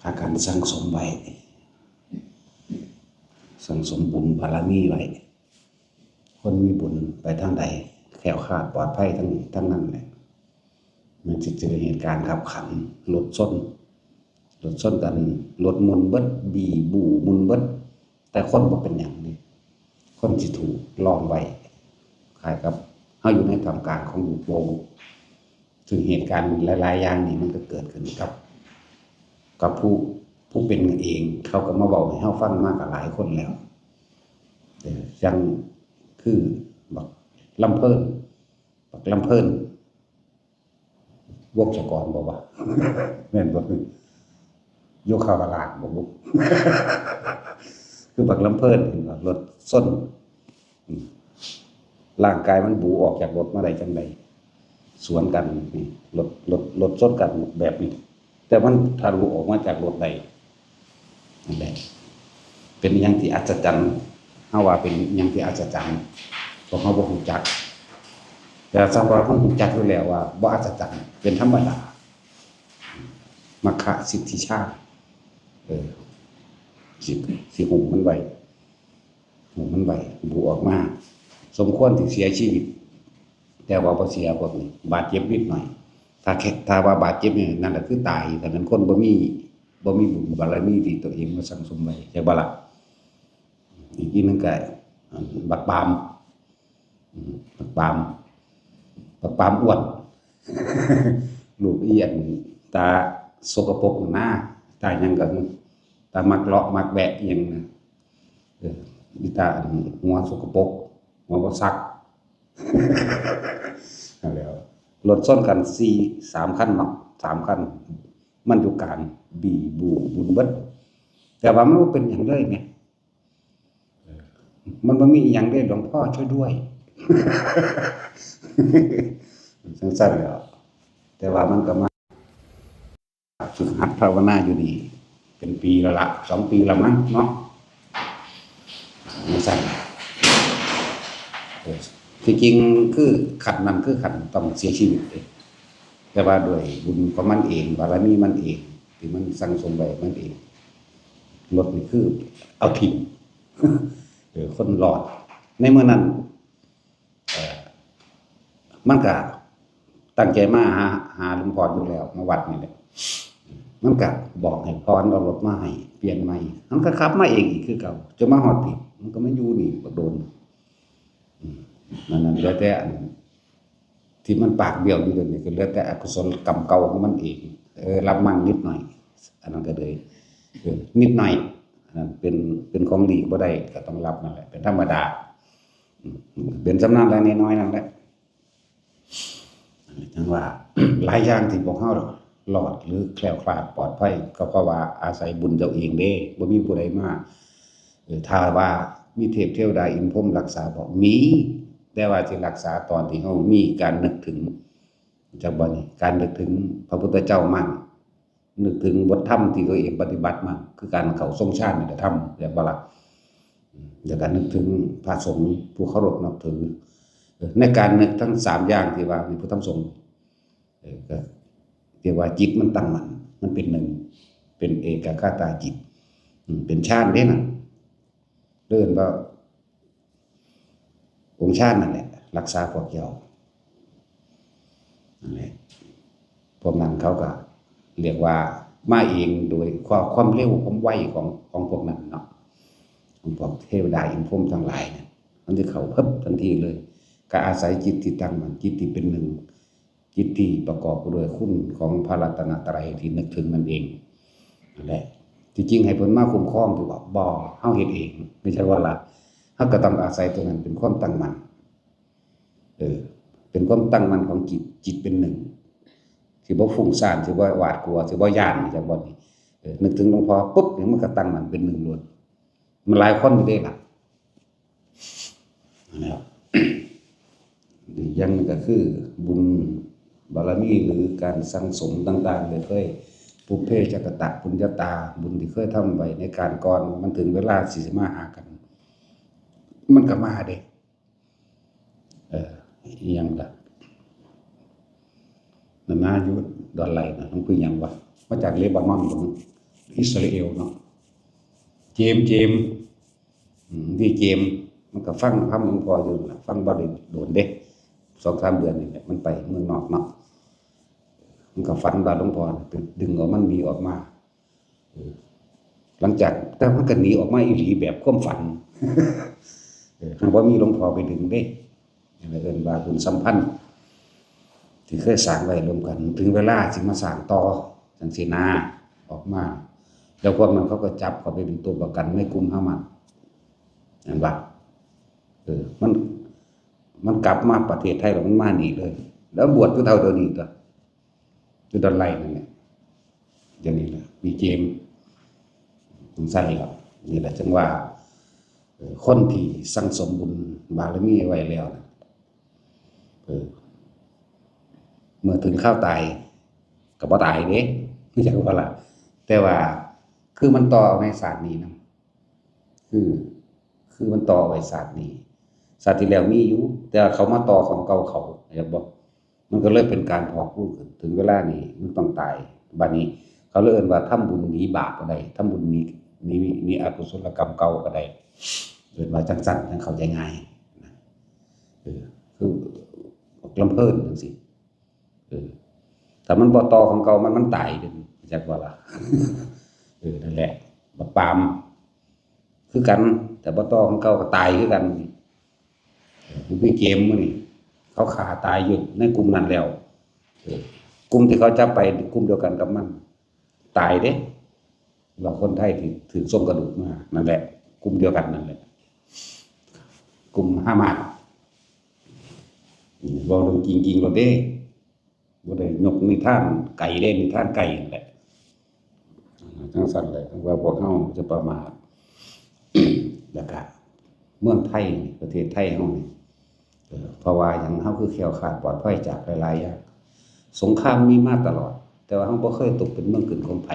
พากันสั่งสมไว้สั่งสมบุญบารมีไว้คนมีบุญไปทางใดแคล้วคลาดปลอดภัยทั้งนั้นแหละมันจะเจอเหตุการณ์ขับขันรถชนกันรถมุนเบิดบีบูมุนเบิดแต่คนบ่เป็นอย่างนี้คนสิถูกล้อมไว้คล้ายกับเฮาอยู่ในท่ามกลางของลูกโป่งถึงเหตุการณ์หลายๆอย่างนี่มันก็เกิดขึ้นกับผู้เป็นเองเขาก็มาเว้าให้เฮาฟังมาก็หลายคนแล้วยังคือบักลำเพิ่นวกศกรบ่ว่าแม่นบ่คือโยคาวราชบ่บุคือบักลำเพิ่นเห็นบ่รถส้นร่างกายมันบูออกจากรถมาได้จังได๋สวนกันนี่รถชนกันแบบนี้แต่มันทะลุออกมาจากรถได้นั่นแหละเป็นหยังที่อัศจรรย์เฮาว่าเป็นหยังที่อัศจรรย์เพราะเฮาบ่รู้จักแต่สำหรับเฮารู้จักอยู่แล้วว่าบ่อัศจรรย์เป็นธรรมดามัคคะสิทธิชาติสิหุมมันไว้บูออกมาสมควรที่เสียชีวิตแต่ว่าบ่เสียพวกนี้บาดเจ็บนิดหน่อยถ้าว่าบาดเจ็บนี่นั่นแหละคือตายแต่นั้นคนบ่มีบุญบารมีที่ตัวเองมาสั่งสมไว้ใช่บ่ล่ะอีกทีนึงก็บักปามอ้วนลูกเอียนตาสกปรกหน้าตาหยังก็ตามักเลาะมักแวะอีหยังนะอีตาหัวสกปรกหัวบ่ซักนั่นแหละรถชนกัน3คันเนาะ3คันมันอยู่กลางบีบูบุญเบิดแต่ว่ามันบ่เป็นหยังเลยไงมันบ่มีอีหยังเลยหลวงพ่อช่วยด้วยสั้นๆแล้วแต่ว่ามันก็มาฝึกหัดภาวนาอยู่นี่เป็นปีแล้วล่ะ2 ปีแล้วมั้งเนาะสั้นที่จริงคือขันนั้นคือขันต้องเสียชีวิตเองแต่ว่าด้วยบุญของมันเองบารมีมันเองที่มันสั่งสมไว้มันเองรถนี่คือเอาทิ้งคนรอดในเมื่อนั้นมันก็ตั้งใจมาหาหลวงพ่ออยู่แล้วมาวัดนี่แหละมันก็บอกให้พรเอารถมาให้เปลี่ยนใหม่มันก็ขับมาเองอีกคือเก่าจะมาฮอดติมันก็ไม่อยู่นี่บ่โดนนั่นแล้วแต่ที่มันปากเบี้ยวอยู่นั่นนี่ก็แล้วแต่อกุศลกรรมเก่าของมันเองรับมั่งนิดหน่อยอันนั้นก็เลยนิดหน่อยอันนั้นเป็นของดีบ่ได้ก็ต้องรับนั่นแหละเป็นธรรมดาเป็นสำนักแล้วน้อยๆนั่นแหละจังว่าหลายอย่างที่พวกเฮารอดหรือแคล้วคลาดปลอดภัยก็เพราะว่าอาศัยบุญเจ้าเองเด้บ่มีผู้ใดมาถ้าว่ามีเทพเทวดาอินพรหมรักษาบ่มีแต่ว่าสิรักษาตอนที่เฮามีการนึกถึงจักบ่นี่การนึกถึงพระพุทธเจ้ามั่นนึกถึงบทธรรมที่ตัวเองปฏิบัติมาคือการเข้าทรงฌานนี่แหละธรรมแล้วบ่ล่ะแล้วก็นึกถึงพระสงฆ์ผู้เคารพนับถือในการนึกทั้ง3อย่างที่ว่าในพุทธธรรมสงฆ์ก็เรียกว่าจิตมันตั้งมั่นมันเป็นหนึ่งเป็นเอกคตาจิตเป็นฌานเด้น่ะเดินว่าองค์ฌานนั่นแหละรักษาพวกเจ้านั่นแหละพวกนั้นเขาก็เรียกว่ามาเองโดยความเร็วความไวของพวกนั้นเนาะของพวกเทวดาอินพรหมทั้งหลายเนี่ยมันจะเข้าพึบทันทีเลยก็อาศัยจิตที่ตั้งมั่นจิตที่เป็นหนึ่งจิตที่ประกอบด้วยคุณของพระรัตนตรัยที่นึกถึงมันเองนั่นแหละที่จริงให้เพิ่นมาคุ้มครองถือว่าบ่เฮาเฮ็ดเองไม่ใช่ว่าล่ะเฮาก็ต้องอาศัยตัวนั้นเป็นความตั้งมั่นเป็นความตั้งมั่นของจิตเป็นหนึ่งสิบ่ฟุ้งซ่านสิบ่หวาดกลัวสิบ่ย้านจังบ่นี่นึกถึงหลวงพ่อปุ๊บนี่มันก็ตั้งมั่นเป็นหนึ่งล้วนมันหลายคนอยู่เด้ล่ะนะครับอย่างนึงก็คือบุญบารมีหรือการสั่งสมต่างๆเลยเคยปุพเพจักตะปุญญาตาบุญที่เคยทำไว้ในการก่อนมันถึงเวลาสิมาหากันมันก็มาเด้อีหยังล่ะนานาอยู่ดอนไหลนะมันคือหยังวะมาจากเลบานอนบ่ อิสราเอลเนาะเจมส์ที่เจมส์มันก็ฟังคำหลวงพ่ออยู่ล่ะฟังบ่ได้โดนเด้2-3 เดือนนี่แหละมันไปเมืองนอกเนาะมันก็ฝันว่าหลวงพ่อไปดึงเอามันหนีออกมาหลังจากแต่มันก็หนีออกมาอีหลีแบบความฝันหากว่ามีหลวงพ่อไปดึงเด้เอิ้นว่าบุญสัมพันธ์ที่เคยสร้างไว้รวมกันถึงเวลาสิมาสร้างต่อจังซี่นะออกมาแล้วพวกนั้นเขาก็จับเขาไปเป็นตัวประกันในกลุ่มฮามาสนั่นว่ามันกลับมาประเทศไทยแล้วมันมานี่เลย แล้วบวชอยู่เท่าเดิมนี่ตัวอยู่ดอนไลนั่นแหละอย่างนี้แหละมีเจมสงสัยครับนี่แหละจังว่าคนที่สั่งสมบุญบารมีไว้แล้วนะเมื่อถึงข้าวตายก็บ่ตายเด้ไม่ใช่ว่าล่ะแต่ว่าคือมันต่อในศาสตร์นี้นะคือมันต่อไว้ศาสตร์นี้ศาสตร์ที่แล้วมีอยู่แต่เขามาต่อของเก่าเขาอยากบอกมันก็เลยเป็นการพอกพูดถึงเวลานี้มันต้องตายบัดนี้เขาเลยเอิ้นว่าทำบุญหนีบาปก็ได้ทำบุญหนีอกุศลกรรมเก่าก็ได้เอิ้นว่าจังซั่นจังเข้าใจง่ายนะคือลำเพิ่นจังซี่แต่มันบ่ต่อของเก่ามันตายเด้จักว่าล่ะนั่นแหละบักปามคือกันแต่บ่ต่อของเก่าก็ตายคือกันมีเกมมื้อนี้เขาฆ่าตายอยู่ในกลุ่มนั้นแล้วกลุ่มที่เขาจับไปกลุ่มเดียวกันกับมันตายเด้ว่าคนไทยที่ถือส่งกระดูกมานั่นแหละกลุ่มเดียวกันนั่นแหละกลุ่มฮามาสเว้าเรื่องจริงๆแล้วเด้บ่ได้ยกนิทานไก่เด้นิทานไก่นั่นแหละจังซั่นแหละว่าพวกเฮาจะประมาทแล้วก็เมืองไทยประเทศไทยเฮานี่เพราะว่าหยังเฮาคือแคล้วคลาดปลอดภัยจากหลายๆอย่างสงครามมีมาตลอดแต่ว่าเฮาบ่เคยตกเป็นเมืองขึ้นของไผ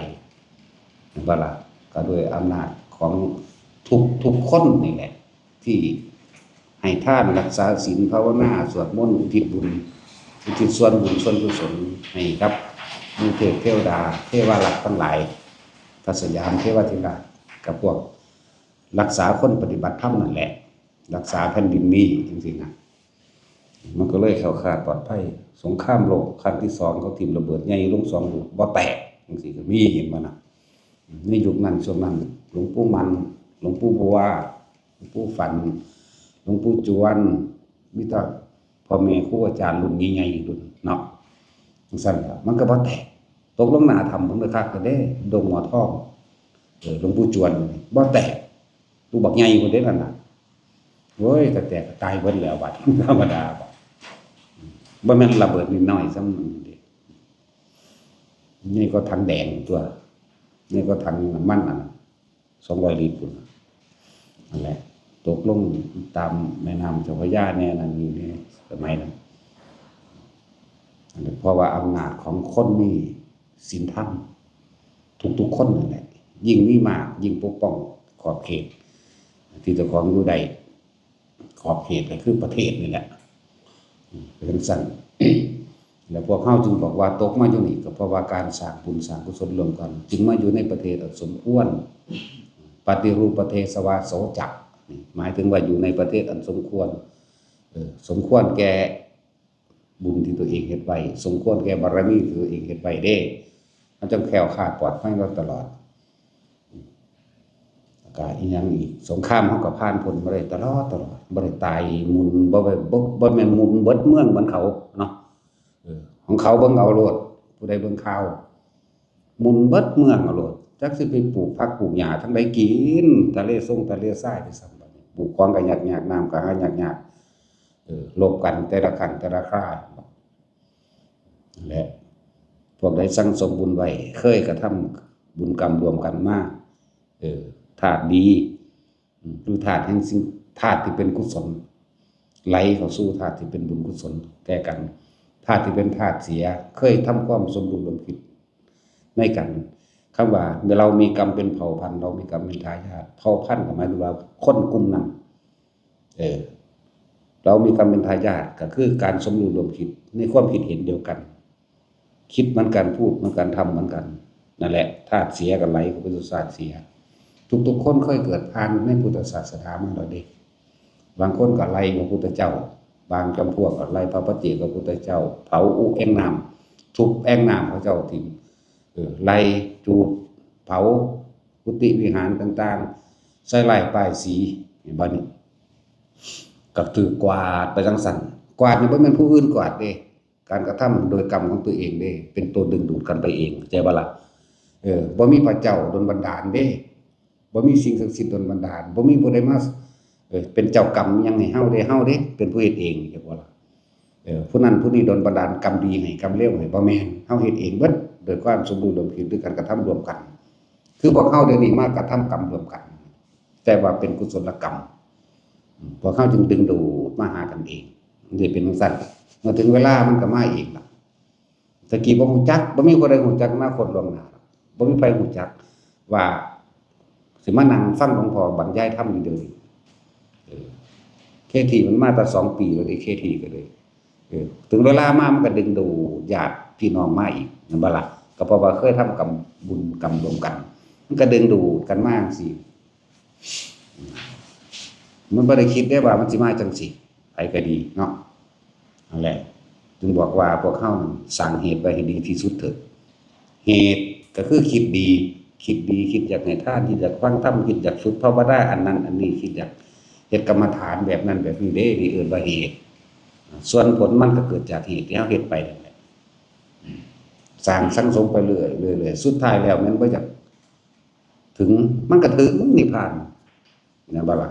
ว่าล่ะก็ด้วยอำนาจของทุกคนนี่แหละที่ให้ทานรักษาศีลภาวนาสวดมนต์อุทิศบุญอุทิศส่วนบุญส่วนกุศลให้กับหมู่เทพเทวดาเทวาลักษณ์ทั้งหลายพระสยามเทวทิราชกับพวกรักษาคนปฏิบัติธรรมนั่นแหละรักษาแผ่นดินนี้จริงๆนะมันก็เลยแคล้วคลาดปลอดภัยสงครามโลกครั้งที่2เขาทิ่มระเบิดใหญ่ลง2ลูกบ่แตกจังซี่ก็มีเห็นบ่นะในยุคนั้นช่วงนั้นหลวงปู่มันหลวงปู่บัวหลวงปู่ฝันหลวงปู่จวนมีแต่พ่อแม่ครูอาจารย์รุ่นใหญ่ๆรุ่นเนาะจังซั่นล่ะมันก็บ่แตกตกลงหน้าถ้ำผมก็คักก็เด้ดงหมอทองหลวงปู่จวนบ่แตกตูบักใหญ่พุ่นเด้นั่นน่ะโอ้ยแต่แตกก็ตายเบิดแล้วบัดธรรมดาบ่แม่นระเบิดนิดหน่อยซ้ำนี่ก็ถังแดงตัวนี่ก็ถังน้ำมันอัน200 ลิตรพุ่นนั่นแหละตกลงตามแม่น้ำเจ้าพระยาแน่นั่นนี่สมัยนั้นเพราะว่าอำนาจของคนนี่ศีลธรรมทุกคนนั่นแหละยิ่งมีมากยิ่งปกป้องขอบเขตที่เจ้าของอยู่ใดขอบเขตก็คือประเทศนี่แหละเป็นสั้น แล้วพวกเฮาจึงบอกว่าตกมาอยู่นี่ก็เพราะว่าการสร้างบุญสร้างกุศลรวมกันจึงมาอยู่ในประเทศสมควรปฏิรูปประเทศวาโสจักหมายถึงว่าอยู่ในประเทศอันสมควรสมควรแก่บุญที่ตัวเองเฮ็ดไว้สมควรแก่บารมีที่ตัวเองเฮ็ดไว้เด้มันจึงแคล้วคลาดปลอดภัยมาตลอดก็อีหยังอีกสงครามเฮาก็ผ่านพ้นมาได้ตลอดบ่ได้ตายหมุนบ่แม่นหมุนเบิดเมืองเหมือนเขาเนาะของเขาเบิ่งเอาโลดผู้ใดเบิ่งข่าวหมุนเบิดเมืองเอาโลดจักสิไปปลูกผักปลูกหญ้าทั้งใดกินทะเลทรายไปซั่นบัดนี้ปลูกของก็ยากๆน้ำก็หายากๆลบกันแต่ละขั้นแต่ละครานั่นแหละพวกใดสั่งสมบุญไว้เคยกระทำบุญกรรมรวมกันมาธาตุดีหรือธาตุแห่งสิ่งธาตุที่เป็นกุศลไหลเข้าสู่ธาตุที่เป็นบุญกุศลแก่กันธาตุที่เป็นธาตุเสียเคยทำความสมบูรณ์รวมคิดในกันคำว่าเมื่อเรามีกรรมเป็นเผ่าพันธุ์เรามีกรรมเป็นทายาทเผ่าพันธุ์หมายถึงว่าคนกลุ่มนั้นเรามีกรรมเป็นทายาทก็คือการสมรู้ร่วมคิดในความคิดเห็นเดียวกันคิดเหมือนกันพูดเหมือนกันทำเหมือนกัน นั่นแหละธาตุเสียก็ไหลเข้าไปสู่ธาตุเสียทุกๆคนเคยเกิดผ่านในพุทธศาสนามาแล้วเด้บางคนก็ไล่พระพุทธเจ้าบางจำพวกก็ไล่พระปัจเจกพระพุทธเจ้าเผาอุแอ่งน้ำทุบแอ่งน้ำพระเจ้าทิ้งไล่จูดเผากุฏิวิหารต่างๆใส่ไล่ป้ายสีบัดนี้ก็ถือกวาดไปจังซั่นกวาดนี่บ่แม่นผู้อื่นกวาดเด้การกระทำโดยกรรมของตัวเองเด้เป็นตัวดึงดูดกันไปเองเข้าใจบ่ล่ะบ่มีพระเจ้าดลบันดาลเด้บ่มีสิ่งศักดิ์สิทธิ์ดลบันดาลบ่มีผู้ใดมาเป็นเจ้ากรรมยังให้เฮาเด้เป็นผู้เฮ็ดเองเข้าใจบ่ล่ะผู้นั้นผู้นี้ดลบันดาลกรรมดีให้กรรมเลวให้บ่แม่นเฮาเฮ็ดเองเบิดโดยความสมบูรณ์รวมถึงด้วยการกระทำร่วมกันคือพวกเฮาเดี๋ยวนี้มากระทำกรรมร่วมกันแต่ว่าเป็นกุศลกรรมพวกเฮาจึงดึงดูดมาหากันเองมันสิเป็นจังซั่นเมื่อถึงเวลามันก็มาเองล่ะตะกี้บ่ฮู้จักบ่มีผู้ใดฮู้จักอนาคตล่วงหน้าบ่มีไผฮู้จักว่าสิมานั่งฟังหลวงพ่อบรรยายธรรมอยู่เดี๋ยวนี้เคทีมันมาแต่2ปีแล้วดิเคทีก็เลยถึงเวลามามันก็ดึงดูญาติพี่น้องมาอีกนั่นบ่ล่ะก็เพราะว่าเคยทำกรรมบุญกรรมรวมกันมันก็ดึงดูดกันมาจังซี่มันบ่ได้คิดได้ว่ามันสิมาจังซี่ไผก็ดีเนาะนั่นแหละจึงบอกว่าพวกเฮาสร้างเหตุไว้ให้ดีที่สุดเถิดเหตุก็คือคิดดีคิดอยากให้ทานคิดอยากฟังธรรมคิดอยากฝึกภาวนาอันนั้นอันนี้คิดอยากเฮ็ดกรรมฐานแบบนั้นแบบนี้เด้นี่เอิ้นว่าเหตุส่วนผลมันก็เกิดจากเหตุที่เฮาเฮ็ดไปนั่นแหละสร้างสังสมไปเรื่อยสุดท้ายแล้วมันบ่อยากถึงมันก็ถึงนิพพานนะบ่ล่ะ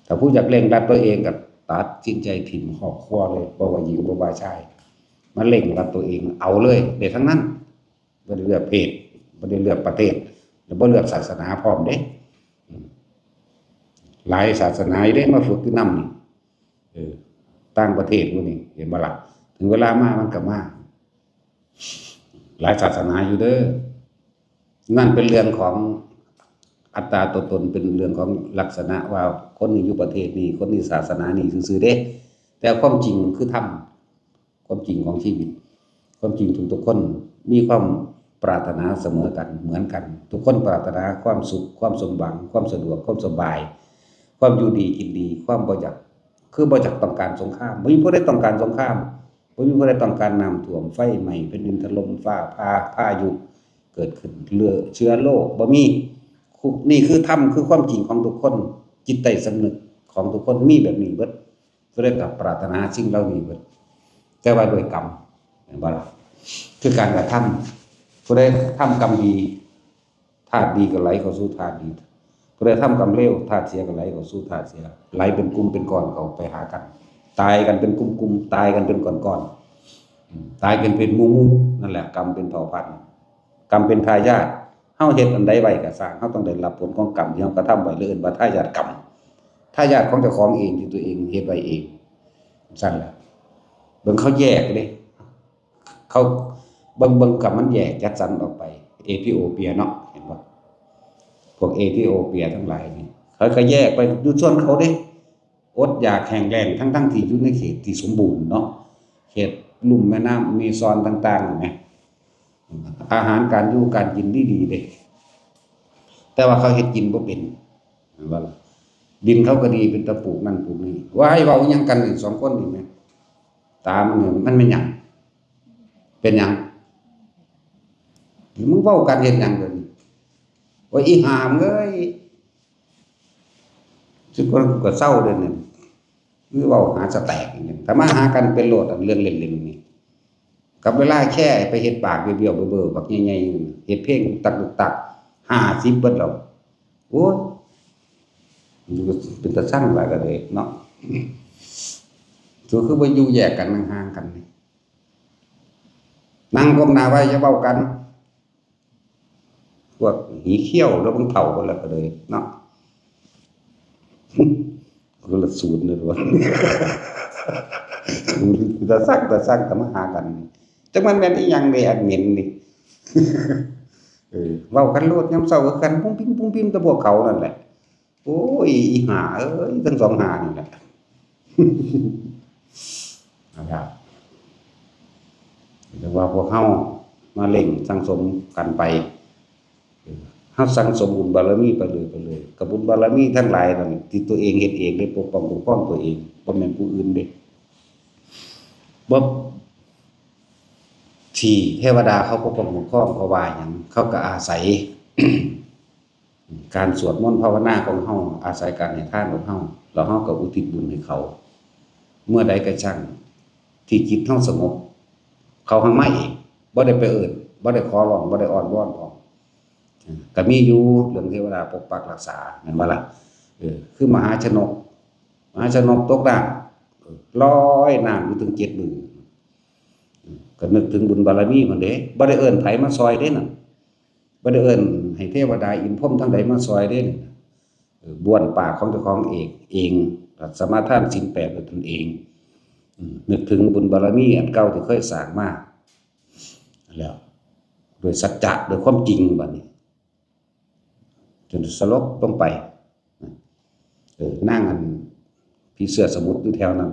ถ้าผู้อยากเร่งรัดตัวเองก็ตัดสินใจถิ่มครอบครัวเลยบ่ว่าหญิงบ่ว่าชายมันเร่งรัดตัวเองเอาเลยได้ทั้งนั้นบ่ได้เลือกเพศบ่ได้เลือกประเทศแล้วบ่เลือกศาสนาพร้อมเด้หลายศาสนาเด้มาฝึกอยู่นำนี่ต่างประเทศพวกนี้เห็นบ่ล่ะถึงเวลามามันก็มาหลายศาสนาอยู่เด้อนั่นเป็นเรื่องของอัตตาตัวตนเป็นเรื่องของลักษณะว่าคนนี้อยู่ประเทศนี้คนนี้ศาสนานี้ซื่อๆเด้แต่ความจริงคือธรรมความจริงของชีวิตความจริงทุกคนมีความปรารถนาเสมอกันเหมือนกันทุกคนปรารถนาความสุขความสมหวังความสะดวกความสบายความอยู่ดีกินดีความบ่อยากคือบ่อยากต้องการสงครามบ่มีผู้ใดต้องการสงครามบ่มีผู้ใดต้องการน้ำท่วมไฟไหม้แผ่นดินถล่มฟ้าผ่าพายุเกิดขึ้นเชื้อโรคบ่มีนี่คือธรรมคือความจริงของทุกคนจิตใต้สำนึกของทุกคนมีแบบนี้เบิดก็เลยกับปรารถนาสิ่งเหล่านี้เบิดแต่ว่าโดยกรรมเห็นบ่ล่ะคือการกระทำผู้ใดทำกรรมดีธาตุดีก็ไหลเข้าสู่ธาตุดีผู้ใดทำกรรมเลวธาตุเสียก็ไหลเข้าสู่ธาตุเสียไหลเป็นกลุ่มเป็นก้อนเข้าไปหากันตายกันเป็นกลุ่มๆตายกันเป็นก้อนๆตายกันเป็นหมู่ๆนั่นแหละกรรมเป็นเผ่าพันธุ์กรรมเป็นทายาทเฮาเฮ็ดอันใดไว้ก็สร้างเฮาต้องได้รับผลของกรรมที่เฮากระทำไว้หรือเอิ้นว่าทายาทกรรมทายาทของเจ้าของเองที่ตัวเองเฮ็ดไว้เองซั่นแหละเบิ่งเขาแยกเด้เขาเบิ่งกรรมมันแยกจัดสรรออกไปเอธิโอเปียเนาะเห็นบ่พวกเอธิโอเปียทั้งหลายนี่เขาก็แยกไปอยู่ส่วนเขาเด้อดอยากแห้งแล้งทั้งที่อยู่ในเขตที่สมบูรณ์เนาะเขตลุ่มแม่น้ำเมซอนต่างๆนี่อาหารการอยู่การกินดีๆเด้แต่ว่าเขาเฮ็ดกินบ่เป็นว่าดินเขาก็ดีเป็นตะปลูกนั่นปลูกนี่ว่าให้เว้าหยังกันนี่2คนนี่แม่ตามันเนี่ยมันเป็นหยังเป็นหยังมึงเว้ากันเฮ็ดหยังเด้อนี่ว่าอีห่ามเอ้ยสึกว่าก็เศร้าเด้อนี่คือเว้าหาสแตกอย่างนี้ถ้ามาหากันเป็นโลดเรื่องเล่นๆนี่กับเวลาแค่ไปเฮ็ดปากเบี้ยวๆเบ้อๆบักใหญ่ๆเฮ็ดเพลงตัก50เบิดแล้วโอ้ยมันก็เป็นตาสั่งหลายก็เลยเนาะคือบ่อยู่แยกกันห่างๆกันนี่นั่งก้มหน้าไว้อย่าเว้ากันพวกหีเขี้ยวแล้วเฒ่ากันแล้วก็เลยเนาะคนละสูตรเลยว่าตาสั่งแต่มาหากันจักมันแม่นอีหยังนี่อันเหม็นนี่เว้ากันโลดยามเช้าก็กันปุ้งปิ้งแต่พวกเขานั่นแหละโอ้ยอีห่าเอ้ยทั้งสองห่านี่แหละนะครับแต่ว่าพวกเฮา มาเร่งสังสมกันไปเฮาสั่งสมบุญบารมีไปเลยกับบุญบารมีทั้งหลายนั่นที่ตัวเองเฮ็ดเองได้ปกป้องปกป้องตัวเองบ่แม่นผู้อื่นเด้บ่ที่เทวดาเขาปกป้องปกป้องเพราะว่าหยังเขาก็อาศัย การสวดมนต์ภาวนาของเฮาอาศัยการให้ทานของเฮาแล้วเฮาก็อุทิศบุญให้เขาเมื่อใดก็ช่างที่จิตเฮาสงบเขาหังมาเองบ่ได้ไปเอิ้นบ่ได้ขอร้องบ่ได้อ้อนวอนพร้อมก็มีอยู่เรื่องเทวดาปกปักรักษาแม่นบ่ล่ะคือมหาชนกตกน้ำลอยน้ำอยู่ถึง7 มื้อก็นึกถึงบุญบารมีมันเด้บ่ได้เอิ้นไผมาซอยเด้นั่นบ่ได้เอิ้นให้เทวดาอินพรหมทั้งใดมาซอยเด้นั่นบ้วนปากของเจ้าของเองสมาทานศีล8ด้วยตนเองนึกถึงบุญบารมีอันเก่าที่เคยสร้างมาแล้วโดยสัจจะโดยความจริงบัดนี้จนสลบลงไปนั่งอันพี่เสื้อสมุทรอยู่แถวนั้น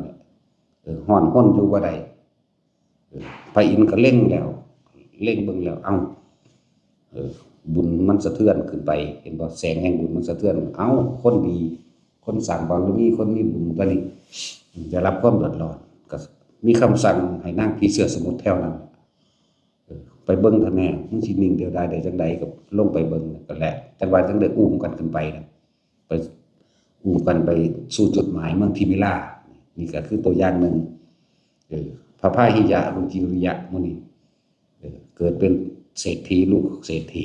ฮ้อนห้นอยู่บ่ได้พระอินทร์ก็เล็งแล้วเล็งเบิ่งแล้วเอ้าบุญมันสะเทือนขึ้นไปเห็นบ่แสงแห่งบุญมันสะเทือนเอ้าคนดีคนสร้างบารมีคนมีบุญตัวนี้จะรับความเดือดร้อนก็มีคำสั่งให้นั่งผีเสื้อสมุทรแถวนั้นไปเบิ่งเถอะแม่มันสินิ่งเดียวได้จังใดก็ลงไปเบิ่งก็แหละจังว่าจังได้อุ้มกันขึ้นไปนะไปอุ้มกันไปสู่จุดหมายเมืองทิมิรานี่ก็คือตัวอย่างหนึ่งพระพาหิยะรุจิริยะมื้อนี้เกิดเป็นเศรษฐีลูกเศรษฐี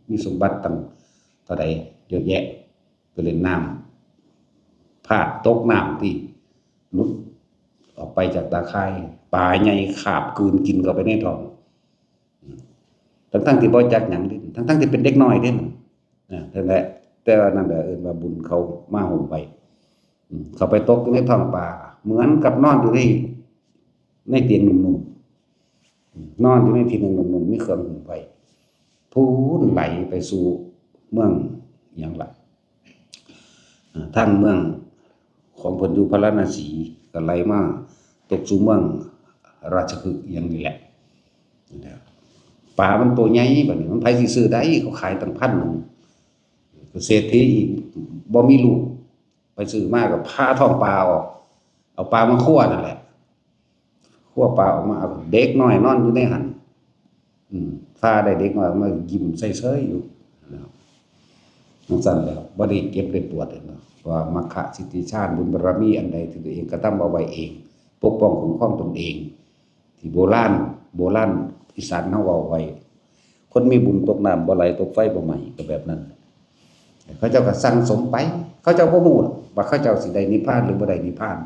มีสมบัติตั้งเท่าใดเยอะแยะไปเล่นน้ำพลาดตกน้ำที่นุดออกไปจากตาข่ายปลาใหญ่คาบกลืนกินเข้าไปในท้องทั้งที่บ่จักหยังดิทั้งที่เป็นเด็กน้อยเด้นั่นแหละแต่ว่านั่นแหละเอิ้นว่าบุญเขามาห่มไว้เขาไปตกอยู่ในท้องปลาเหมือนกับนอนอยู่ในเตียงหนุ่มๆนอนอยู่ในที่หนึ่งหนุ่มๆมีเครื่องห่มไว้พูนไหลไปสู่เมืองหยังล่ะทางเมืองของเพิ่นอยู่พาราณสีก็ไหลมาตกสู่เมืองราชคฤห์อย่างนี้แหละปลามันตัวใหญ่บัดนี้มันไผสิซื้อได้เขาขายตั้ง1,000เศรษฐีอีกบ่มีลูกไปซื้อมาก็พาท้องปลาออกเอาปลามาคั่วนั่นแหละคั่วปลาออกมาเอาเด็กน้อยนอนอยู่ในหันพาได้เด็กน้อยมายิ้มเฉยๆอยู่นั่นสั่นแล้วบ่ได้เก็บได้ปวดเนาะว่ามัคคะสิทธิชาญบุญบารมีอันใดที่ตัวเองกระทำเอาไว้เองปกป้องคุ้มครองตนเองที่โบราณอีสานเฮาเว้าไว้คนมีบุญตกน้ำบ่ไหลตกไฟบ่ไหม้ก็แบบนั้นเขาเจ้าก็สั่งสมไปเขาเจ้าบ่ฮู้ว่าเขาเจ้าสิได้นิพพานหรือบ่ได้นิพพาน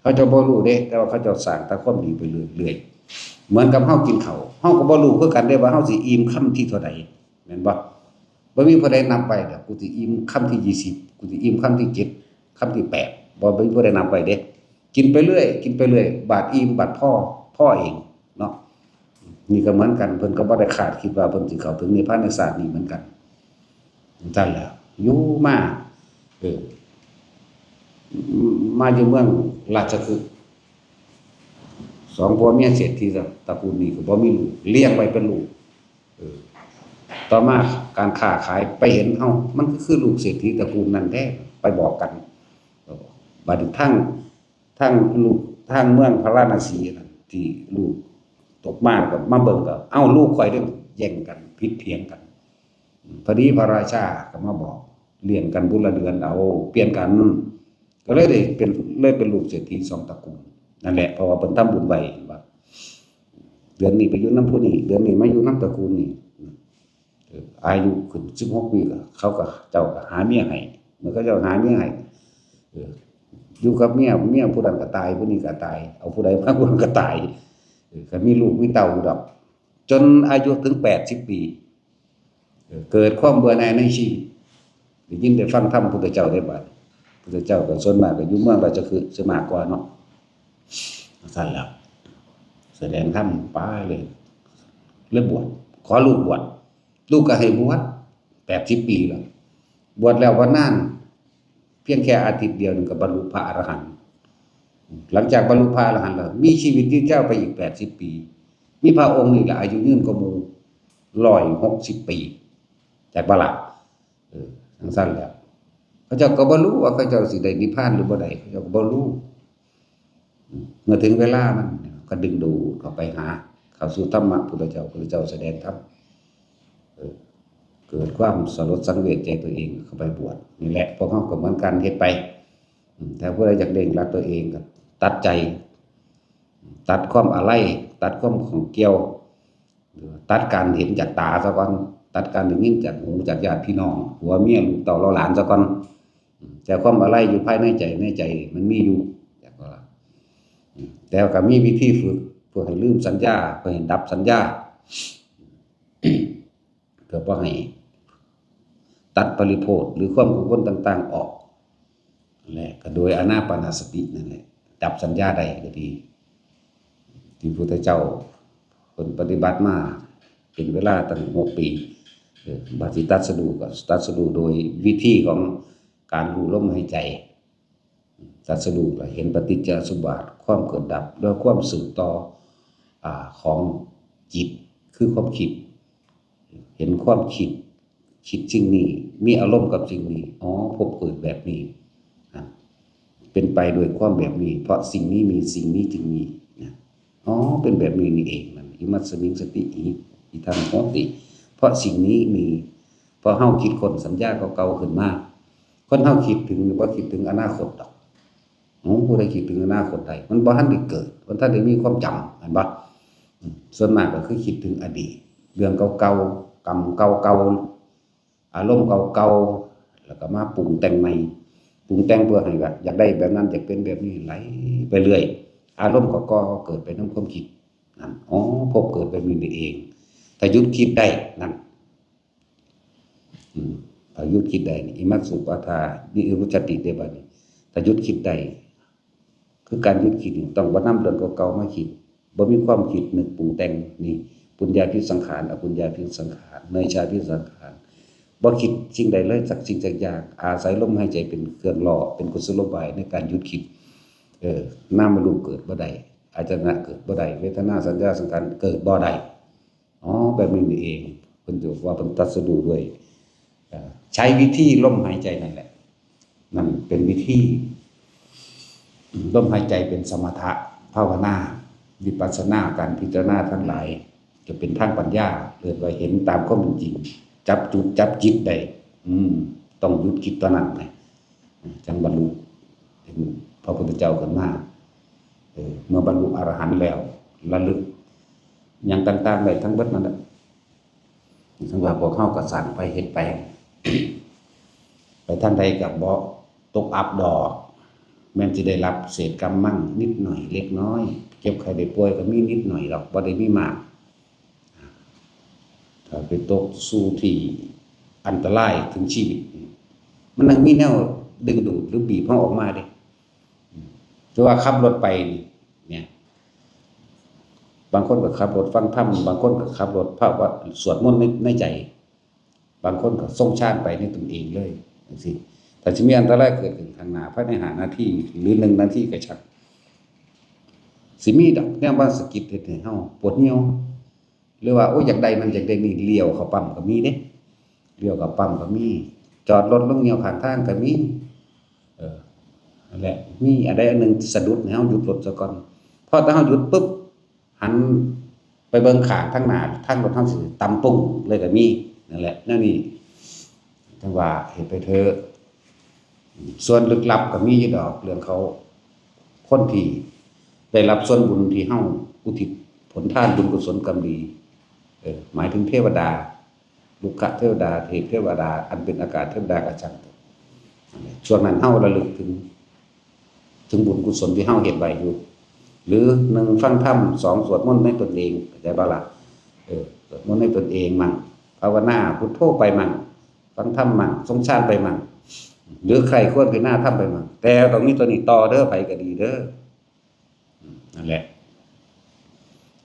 เขาเจ้าบ่รู้เด้แต่ว่าเขาเจ้าสร้างแต่ความดีไปเรื่อยๆเหมือนกับเฮากินข้าวเฮาก็บ่รู้คือกันเด้ว่าเฮาสิอิ่มคำที่เท่าใดแม่นบ่มีผู้ใดนับไปดอกกูสิอิ่มคำที่20กูสิอิ่มคำที่7คำที่8บ่มีผู้ใดนับไปเด้กินไปเรื่อยบาดอิ่มบาดพ่อเองเนาะนี่ก็เหมือนกันเพิ่นก็บ่ได้คาดคิดว่าเพิ่นสิเข้าถึงนิพพานในศาสตร์นี้เหมือนกันนั่นแหละอยู่มามาอยู่เมืองราชคฤห์2ผัวเมียเศรษฐีตระกูลนี้ก็บ่มีลูกเลี้ยงไว้เป็นลูกต่อมาการค้าขายไปเห็นเอ้ามันก็คือลูกเศรษฐีตระกูลนั้นแท้ไปบอกกันบัดนี้ทั้งลูกทั้งเมืองพาราณสีนั่นที่ลูกตกมาก็มาเบิ่งก็เอ้าลูกข่อยเด้อแย่งกันผิดเถียงกันพอดีพระราชาก็มาบอกเลี้ยงกันบุญละเดือนเอาเปลี่ยนกันก็เลยได้เป็นลูกเศรษฐี2ตระกูลนั่นแหละเพราะว่าเพิ่นทำบุญไว้ว่าเดือนนี้ไปอยู่นำผู้นี้เดือนนี้มาอยู่นำตระกูลนี้อายุขึ้น16ปีก็เขาก็เจ้าก็หาเมียให้เมื่อเขาเจ้าหาเมียให้อยู่กับเมียผู้นั้นก็ตายผู้นี้ก็ตายเอาผู้ใดมาผู้นั้นก็ตายก็มีลูกมีเต้าอยู่ดอกจนอายุถึง80ปีเกิดความเบื่อหน่ายในชีวิตได้ยินได้ฟังธรรมพุทธเจ้าได้บัดพุทธเจ้าก็ส่วนมากก็อยู่เมืองราชคฤห์สิมากกว่าเนาะสั่นแล้วแสดงธรรมไปเลยบวชขอลูกบวชลูกก็ให้บวช80ปีแล้วบวชแล้วว่านานเพียงแค่อาทิตย์เดียวนึงก็บรรลุพระอรหันต์หลังจากบรรลุพระอรหันต์แล้วมีชีวิตยืนยาวไปอีก80ปีมีพระองค์นี่แหละอายุยืนกว่าหมู่ 160 ปีจากบ่ล่ะจังซั่นแหล้วเขาเจ้าก็บ่รู้ว่าเขาเจ้าสิได้นิพพานหรือบ่ได้เขาเจ้าก็บ่รู้เมื่อถึงเวลามันก็ดึงดูดเข้าไปหาเข้าสู่ธรรมะพุทธเจ้าแสดงธรรมเกิดความสลดสังเวชใจตัวเองเข้าไปบวชนี่แหละพวกเขาก็เหมือนกันเฮ็ดไปแต่ผู้ใดอยากเด้งรักตัวเองก็ตัดใจตัดความอะไรตัดความของเกี่ยวตัดการเห็นจากตาซะก่อนตัดการได้ยินจากหูจากญาติพี่น้องผัวเมียลูกเต้าหลานซะก่อนแต่ความอะไรอยู่ภายในใจมันมีอยู่จากว่าแต่ก็มีวิธีฝึกเพื่อให้ลืมสัญญาเพื่อให้ดับสัญญาเพื่อบ่ให้ตัดปริโภทหรือความกังวลต่างๆออกนั่นแหละก็โดยอานาปานสตินั่นแหละดับสัญญาได้ก็ดีที่พระพุทธเจ้าเพิ่นปฏิบัติมาเป็นเวลาตั้ง6 ปีบาสิตัดสรู้ก็ตัดสรู้โดยวิธีของการรู้ลมหายใจตัดสรู้ก็เห็นปฏิจจสมุปบาทความเกิดดับแล้วความสืบต่อของจิตคือความคิดเห็นความคิดสิ่งนี้มีอารมณ์กับสิ่งนี้พบเกิดแบบนี้เป็นไปโดยความแบบนี้เพราะสิ่งนี้มีสิ่งนี้จึงมีเป็นแบบนี้นี่เองนั่นอิมัสสมิงสติอิทังโหติเพราะสิ่งนี้มีเพราะเฮาคิดคนสัญญาเก่าๆขึ้นมาคนเฮาคิดถึงบ่คิดถึงอนาคตดอกผู้ใดคิดถึงอนาคตใดมันบ่ทันได้เกิดมันทันได้มีความจำเห็นบ่ส่วนมากก็คือคิดถึงอดีตเรื่องเก่าๆกรรมเก่าๆอารมณ์เก่าๆแล้วก็มาปรุงแต่งใหม่ปรุงแต่งเพื่อให้ว่าอยากได้แบบนั้นอยากเป็นแบบนี้ไหลไปเรื่อยอารมณ์ก็เกิดไปนำความคิดนั่นพบเกิดแบบนี้เองถ้าหยุดคิดได้นั่นถ้าหยุดคิดได้นี่อิมัสสุปาทานิรุจติเดบัดนี้ถ้าหยุดคิดได้คือการหยุดคิดต้องบ่นำเรื่องเก่าๆมาคิดบ่มีความคิดนึกปรุงแต่งนี่ปุญญาภิสังขารอปุญญาภิสังขารเนยชาภิสังขารบ่คิดสิ่งใดเลยสักสิ่งสักอย่างอาศัยลมหายใจเป็นเครื่องหล่อเป็นกุศโลบายในการหยุดคิดนามรูปเกิดบ่ได้อายตนะเกิดบ่ได้เวทนาสัญญาสังขารเกิดบ่ได้แบบนี้นี่เองเพิ่นจะว่าเพิ่นตรัสรู้ด้วยใช้วิธีลมหายใจนั่นแหละนั่นเป็นวิธีลมหายใจเป็นสมถะภาวนาวิปัสสนาการพิจารณาทั้งหลายจะเป็นทางปัญญาเกิดว่าเห็นตามความเป็นจริงจับจุดจับจิตได้ต้องหยุดคิดตอนนั้นนะจังบรรลุพระพุทธเจ้าขึ้นมาเมื่อบรรลุอรหันต์แล้วระลึกอย่างต่างๆได้ทั้งเบิดนั่นแหละทั้งว่าพวกเฮาก็สั่งไปเฮ็ดไป ไปท่านใดก็บ่ตกอับดอกแม้นสิได้รับเศษกรรมมั่งนิดหน่อยเล็กน้อยเจ็บไข้ได้ป่วยก็มีนิดหน่อยหรอกบ่ได้มีมากถ้าไปตกสู่ที่อันตรายถึงชีวิตมันยังมีแนวดึงดูดหรือบีบเฮาออกมาเด้แต่ว่าขับรถไปเนี่ยบางคนก็ขับรถฟังธรรมบางคนก็ขับรถภาพว่าสวดมนต์ในใจบางคนก็ทรงฌานไปในตนเองเลยจังซี่แต่สิมีอันตรายเกิดขึ้นข้างหน้าภายใน5 นาทีหรือ1 นาทีก็ชักสิมีดอกแนวว่าสะกิดเฮ็ดให้เฮาปวดเหี่ยวหรือว่าอยากได้นั่นอยากได้นี่เลี้ยวเข้าปั๊มก็มีเด้เลี้ยวเข้าปั๊มก็มีจอดรถลงเหี่ยวข้างทางก็มีนั่นแหละมีอะไรอันนึงสะดุดให้เฮาหยุดรถซะก่อนพอถ้าเฮาหยุดปุ๊บหันไปเบิ่งข้างทางหน้าทางรถเฮาสิต่ำปุ้งเลยก็มีนั่นแหละนั่นนี่จังว่าเฮ็ดไปเถอะส่วนลึกลับก็มีอยู่ดอกเรื่องเขาคนที่ได้รับส่วนบุญที่เฮาอุทิศผลทานบุญกุศลกรรมดีหมายถึงเทวดาลูกขเทวดาเทวดาอันเป็นอากาศเทวดากระจังช่วงนั้นเฮาระลึกถึงบุญกุศลที่เฮาเฮ็ดไว้อยู่หรือ1ฟังธรรม2สวดมนต์ในตนเองเข้าใจบ่ล่ะสวดมนต์ในตนเองมั่งภาวนาพุทโธไปมั่งฟังธรรมมั่งทรงฌานไปมั่งหรือใครควรพิจารณาธรรมไปมั่งแต่ตรงนี้ตัวนี้ต่อเด้อไปก็ดีเด้อนั่นแหละ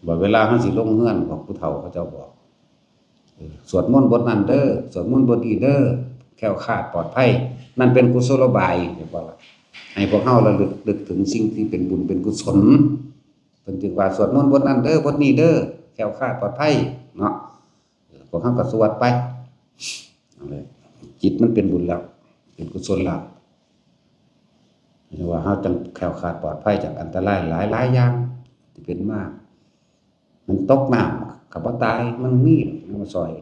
บ่เวลาเฮาสิลงเฮือนของผู้เฒ่าเขาเจ้าบอกสวดมนต์บทนั้นเด้อสวดมนต์บทนี้เด้อแคล้วคลาดปลอดภัยนั่นเป็นกุศโลบายเรียกว่าให้พวกเฮาระลึกถึงสิ่งที่เป็นบุญเป็นกุศลเพิ่นจึงว่าสวดมนต์บทนั้นเด้อบทนี้เด้อแคล้วคลาดปลอดภัยเนาะ พวกเฮาก็สวดไปนั่นแหละจิตมันเป็นบุญแล้วเป็นกุศลแล้วเรียกว่าเฮาจังแคล้วคลาดปลอดภัยจากอันตรายหลายๆอย่างที่เป็นมามันตกน้ำก็บ่ตายมันมีมาซอย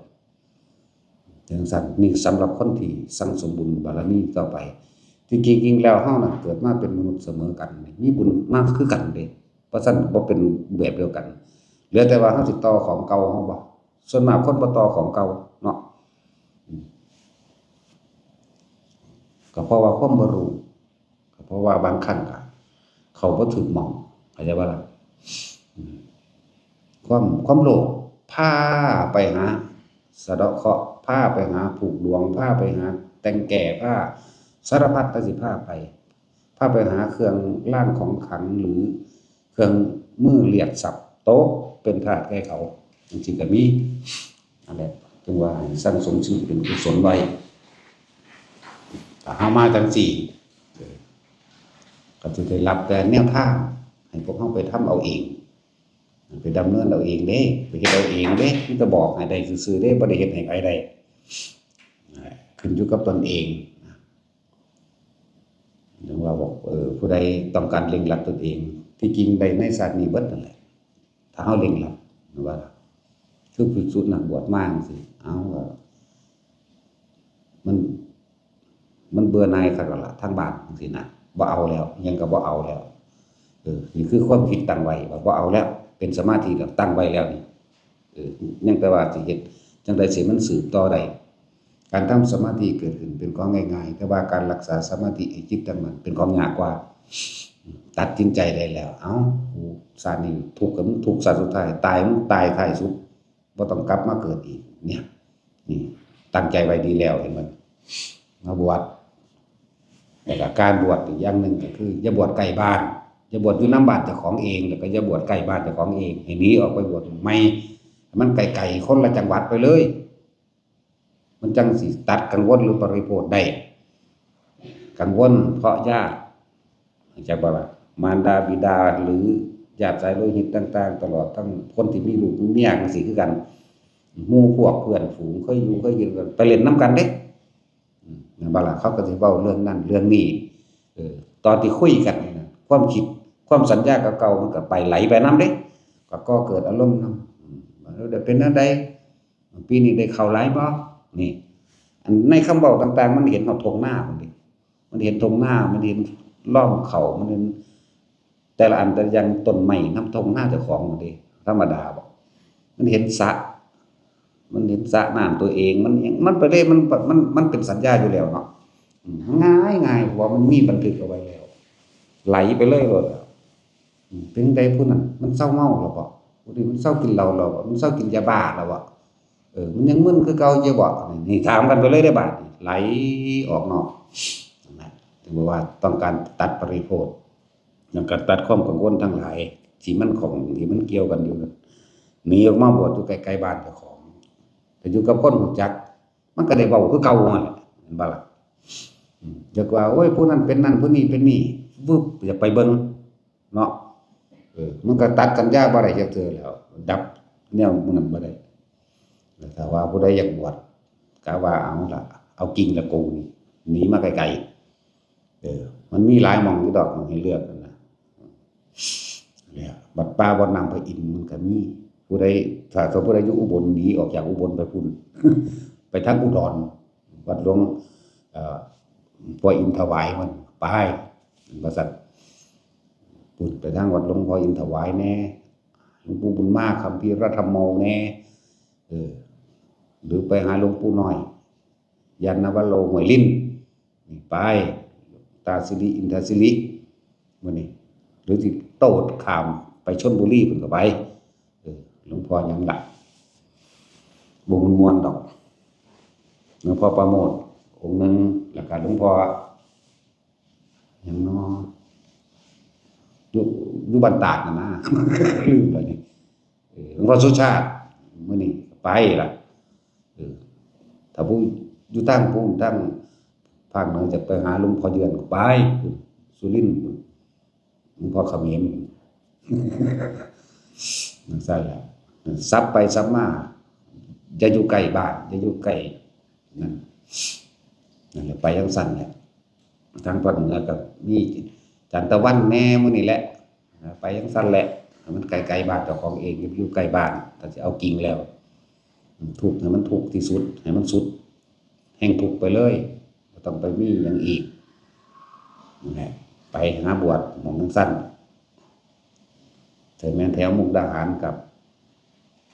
จังซั่นนี่สำหรับคนที่สั่งสมบุญบารมีต่อไปที่จริงๆแล้วเฮาน่ะเกิดมาเป็นมนุษย์เสมอกันมีบุญมากคือกันเด้เพราะฉะนั้นบ่เป็นแบบเดียวกันเหลือแต่ว่าเฮาสิต่อของเก่าเฮาบ่ส่วนมากคนบ่ต่อของเก่าเนาะก็เพราะว่าความบ่รู้ก็เพราะว่าบางครั้งก็เข้าบ่ถึงหม้องเข้าใจบ่ล่ะความโลภพาไปหาสะเดาะเคราะห์พาไปหาผูกดวงพาไปหาแต่งแก่พาสารพัดสิพาไปหาเครื่องรางของขลังหรือเครื่องมือเลียดศัพท์โต๊ะเป็นทาสแก่เขาจริงๆก็มีนั่นแหละจึงว่าให้สร้างสมสิ่งเป็นกุศลไว้ถ้าเฮามาจังซี่ก็สิได้รับแต่แนวทางให้พวกเฮาไปทำเอาเองไปดำเนินเอาเองเด้ไปเฮ็ดเอาเองเด้มีแต่บอกให้ได้ซื่อๆเด้บ่ได้เฮ็ดให้ใครได้ขึ้นอยู่กับตนเองถึงว่าบอกผู้ใดต้องการเร่งรัดตนเองที่จริงได้ในชาตินี้เบิดนั่นแหละถ้าเฮาเร่งรัดว่าคือภิกษุนักบวชมาจังซี่เอาก็มันเบื่อหน่ายคักแล้วล่ะทางบ้านจังซี่นะบ่เอาแล้วยังก็บ่เอาแล้วนี่คือความคิดตั้งไว้ว่าบ่เอาแล้วเป็นสมาธิแล้วตั้งไว้แล้วนี่ยังแต่ว่าสิเฮ็ดจังได๋สิมันสืบต่อได้การทำสมาธิเกิดขึ้นเป็นของง่ายๆแต่ว่าการรักษาสมาธิให้จิตตั้งมั่นเป็นของยากกว่าตัดสินใจได้แล้วเอ้าชาตินี้ทุกข์ก็มึงทุกข์ชาติสุดท้ายตายมึงตายท้ายสุดบ่ต้องกลับมาเกิดอีกเนี่ยนี่ตั้งใจไว้ดีแล้วเห็นบ่มาบวชแต่ก็การบวชอีกอย่างหนึ่งก็คืออย่าบวชใกล้บ้านอย่าบวชอยู่น้ำบ้านเจ้าของเองแล้วก็อย่าบวชใกล้บ้านเจ้าของเองให้หนีออกไปบวชไม่มันไกลๆคนละจังหวัดไปเลยมันจังสิตัดกังวลหรือปริโภทได้กังวลเพราะญาติจากบ่ล่ะมารดาบิดาหรือญาติสายโลหิตต่างๆตลอดทั้งคนที่มีลูกมีเมียจังซี่คือกันหมู่พวกเพื่อนฝูงเคยอยู่เคยกินกันไปเล่นน้ำกันเด้บ่ล่ะเขาก็สิเว้าเรื่องนั้นเรื่องนี้ตอนที่คุยกันนี่นะความคิดความสัญญาเก่าๆมันก็ไปไหลไปนำเด้ก็เกิดอารมณ์นำเดี๋ยวเป็นจังได๋ปีนี้ได้เข้าหลายบ่นี่อันในคำเว้าต่างๆมันเห็นฮอดทุ่งนาพุ่นดิมันเห็นทุ่งนามันเห็นร่องเขามันเห็นแต่ละอันแต่ละอย่างต้นไม้นำทุ่งนาเจ้าของพุ่นดิธรรมดาบ่มันเห็นสระน้ำตัวเองมันไปเลยมันเป็นสัญญาอยู่แล้วเนาะง่ายๆเพราะว่ามันมีบันทึกเอาไว้แล้วไหลไปเลยโลดเป็นจังได๋ผู้นั้นมันเซาเมาแล้วบ่ผู้นี้มันเซากินเหล้าแล้วบ่มันเซากินยาบ้าแล้วบ่มันยังมึนคือเก่าอยู่บ่นี่ถามกันไปเลยได้บาดนี้ไหลออกนอกนั่นแหละถึงว่าต้องการตัดปริโภทต้องการตัดความกังวลทั้งหลายที่มันของที่มันเกี่ยวกันอยู่หนีออกมาบวชอยู่ไกลๆบ้านเจ้าของแต่อยู่กับคนรู้จักมันก็ได้เว้าคือเก่านั่นแหละเห็นบ่ล่ะจักว่าโอ้ยผู้นั้นเป็นนั่นผู้นี้เป็นนี่วึบอย่าไปเบิ่งเนาะมันก็ตัดกันยากบ่ได้จักเทื่อแล้วดับแนวหมู่นั้นบ่ได้แล้วถ้าว่าผู้ใดอยากบวชก็ว่าเอาล่ะเอากิ่งละกูนี่หนีมาไกลๆมันมีหลายหม่องอยู่ดอกให้เลือกนั่นน่ะเนี่ยวัดป่าวัดน้ำพระอินทร์มันก็มีผู้ใดถ้าผู้ใดอยู่อุบลหนีออกจากอุบลไปพุ่น ไปทางอุดรวัดหลวงพ่ออินทวายมันไปว่าซั่นพุ่นไปทางวัดหลวงพ่ออินทวายแน่หลวงปู่บุญมาคัมภีร์ธรรมโมแน่หรือไปหาหลวงปู่น้อยยานนวโรห้วยลิ้นนี่ไปตาสิริอินทศิริมื้อนี้หรือสิโตดข้ามไปชลบุรีเพิ่นก็ไปหลวงพ่อหยังล่ะบ่ม่วนดอกหลวงพ่อประโมทองค์นึงแล้วก็หลวงพ่อหยังน้ออยู่บ้านตาดน่ะนะลืมแล้วนี่หลวงพ่อสุชาติมื้อนี้ไปล่ะถ้าผู้อยู่ตั้งภาคเหนือจะไปหาหลวงพ่อเยือนก็ไปสุรินทร์หลวงพ่อเขมรนั่นซั่นแหละซับไปซับมา อย่าอยู่ใกล้บ้านอย่าอยู่ใกล้นั่นนั่นแหละไปจังซั่นแหละทางภาคเหนือก็มีจันตะวันแหน่หมู่นี่แหละไปจังซั่นแหละให้มันไกลๆบ้านเจ้าของเองอย่าไปอยู่ใกล้บ้านถ้าสิเอาจริงแล้วทุกข์ให้มันทุกข์ที่สุดให้มันสุดแห่งทุกข์ไปเลยบ่ต้องไปมีหยังอีกนั่นแหละไปหาบวชหม้องจังซั่นแต่แม่นแถวมุกดาหารกับ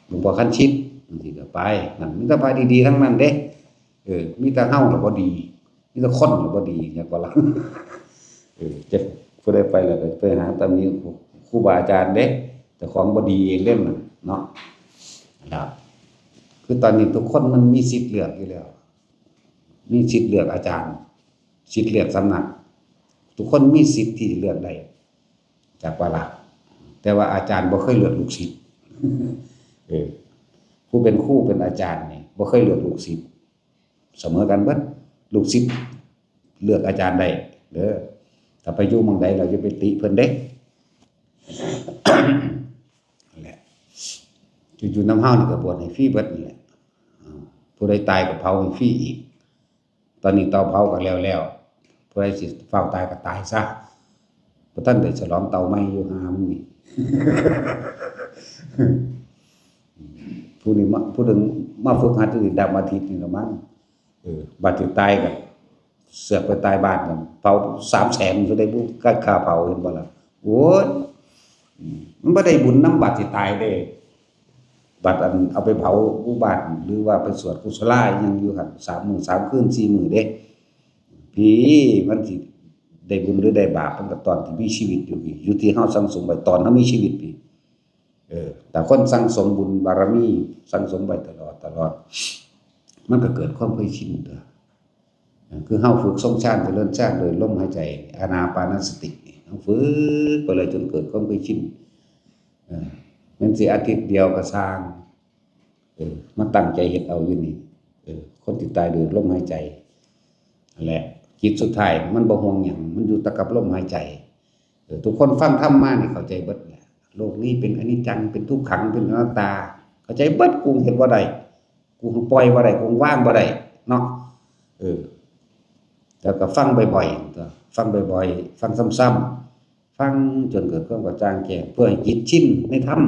หลวงพ่อคันชิดบางทีก็ไปนั่นมีแต่ไปดีๆทั้งนั้นเด้มีแต่เฮาน่ะบ่ดีมีแต่คนน่ะบ่ดีจักว่าล่ะจะผู้ใดไปแล้วก็ไปหาตำหนิครูบาอาจารย์เด้แต่ของบ่ดีเองเด้นั่นเนาะนะครับคือตอนนี้ทุกคนมันมีสิทธิ์เลือกอยู่แล้วมีสิทธิ์เลือกอาจารย์สิทธิ์เลือกสำนักทุกคนมีสิทธิ์ที่จะเลือกได้จักว่าล่ะแต่ว่าอาจารย์บ่เคยเลือกลูกศิษย์ผู้เป็นครูเป็นอาจารย์นี่บ่เคยเลือกลูกศิษย์เสมอกันเบิดลูกศิษย์เลือกอาจารย์ได้เด้อถ้าไปอยู่เมืองใดเราจะไปติเพิ่นเด้นั่นแหละอยู่ๆน้ำเฮานี่ก็บวชให้ฟรีเบิดนี่แหละผู้ใดตายก็เผาให้ฟรีอีกตอนนี้เตาเผาก็แล้วผู้ใดสิเฝ้าตายก็ตายซะบ่ทันได้ฉลองเตาใหม่อยู่หามึงนี่ ผู้นี้ผู้นึงมาฝึกหัดอยู่ดำอาทิตย์นี่ละมั้งบัดสิตายก็เสือกไปตายบ้านกันเผา300,000ก็ได้บุค่าเผาเห็นบ่ล่ะโอ้ยมันบ่ได้บุญนำบัดสิตายเด้บัดอันเอาไปเผาอุบาทหรือว่าไปสวดกุศลายังอยู่หั่น3 มื้อ3 คืน 4 มื้อเด้พี่มันสิได้บุญหรือได้บาปมันก็ตอนที่มีชีวิตอยู่พี่อยู่ที่เฮาสังสมไว้ตอนเฮามีชีวิตพี่แต่คนสั่งสมบุญบารมีสั่งสมไว้ตลอดมันก็เกิดความเคยชินตัวคือเฮาฝึกทรงฌานเจริญฌานโดยลมหายใจอานาปานสติเฮาฝึกไปเลยจนเกิดความเคยชินมันสิอาทิตย์เดียวก็สร้างมันตั้งใจเฮ็ดเอาอยู่นี่คนที่ตายโดยลมหายใจนั่นแหละจิตสุดท้ายมันบ่ห่วงหยังมันอยู่แต่กับลมหายใจทุกคนฟังธรรมมานี่เข้าใจเบิดแหละโลกนี้เป็นอนิจจังเป็นทุกขังเป็นอนัตตาเข้าใจเบิดกูเฮ็ดบ่ได้กูปล่อยบ่ได้กูวางบ่ได้เนาะแล้วก็ฟังบ่อยๆฟังบ่อยๆฟังซ้ำๆฟังจนเกิดความกระจ่างแจ้งเพื่อให้จิตชินในธรรม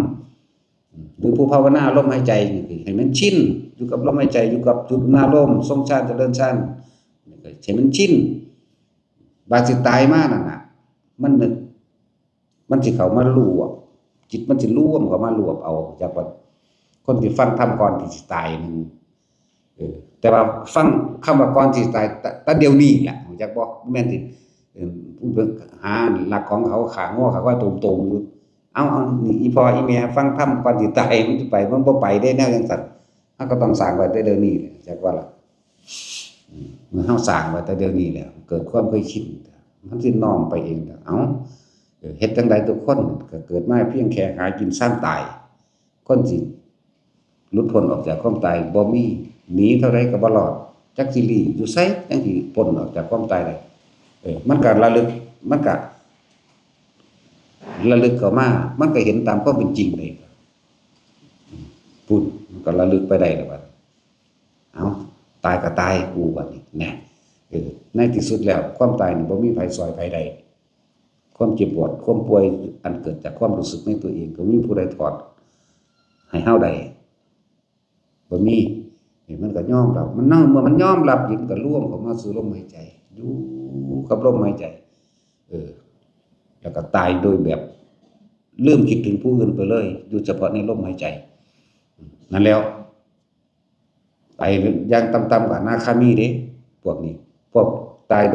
หรือผู้ภาวนาลมหายใจนี่ให้มันชินอยู่กับลมหายใจอยู่กับจุดหน้าลมทรงฌานเจริญฌานให้มันชินบาดสิตายมานั่นน่ะมันนึกมันสิเข้ามารู้จิตมันสิรวมเข้ามาเอาจากว่าคนที่ฟังธรรมก่อนที่สิตายนึงแต่ว่าฟังคำว่าก่อนที่ตายแต่เดี๋ยวนี้แหละจักบ่แม่นสิผู้หาหลักของเขาขาง้อเขาว่าตรงๆอยู่เอานี่อีพ่ออีแม่ฟังธรรมก่อนสิตายมันสิไปมันบ่ไปได้แนวจังซั่นเฮาก็ต้องสร้างไว้แต่เดี๋ยวนี้แหละจักว่าล่ะเมื่อเฮาสร้างไว้แต่เดี๋ยวนี้แล้วเกิดความเคยชินมันสิน้อมไปเองเอ้าเฮ็ดจังได๋ทุกคนก็เกิดมาเพียงแค่หากินสร้างตายคนสิหลุดพ้นออกจากความตายบ่มีหนีเท่าไรก็บ่รอดจักสิหลีอยู่ไสจังสิพ้นออกจากความตายได้มันก็ระลึกเข้ามามันก็เห็นตามความเป็นจริงเลยพูดมันก็ระลึกไปได้แล้วบัดเอ้าตายก็ตายกูบัดนี้แน่ในที่สุดแล้วความตายนี่บ่มีไผซอยไผใดความเจ็บปวดความป่วยอันเกิดจากความรู้สึกในตัวเองก็มีผู้ใดถอดให้เฮาได้บ่มีมันก็ยอมรับมันเมื่อมันยอมรับมันก็ร่วมเข้ามาสู่ลมหายใจอยู่กับลมหายใจแล้วก็ตายโดยแบบลืมคิดถึงผู้อื่นไปเลยอยู่เฉพาะในลมหายใจนั่นแล้วไปอย่างต่ำๆกว่าอนาคามีเด้พวกนี้พวกตายโด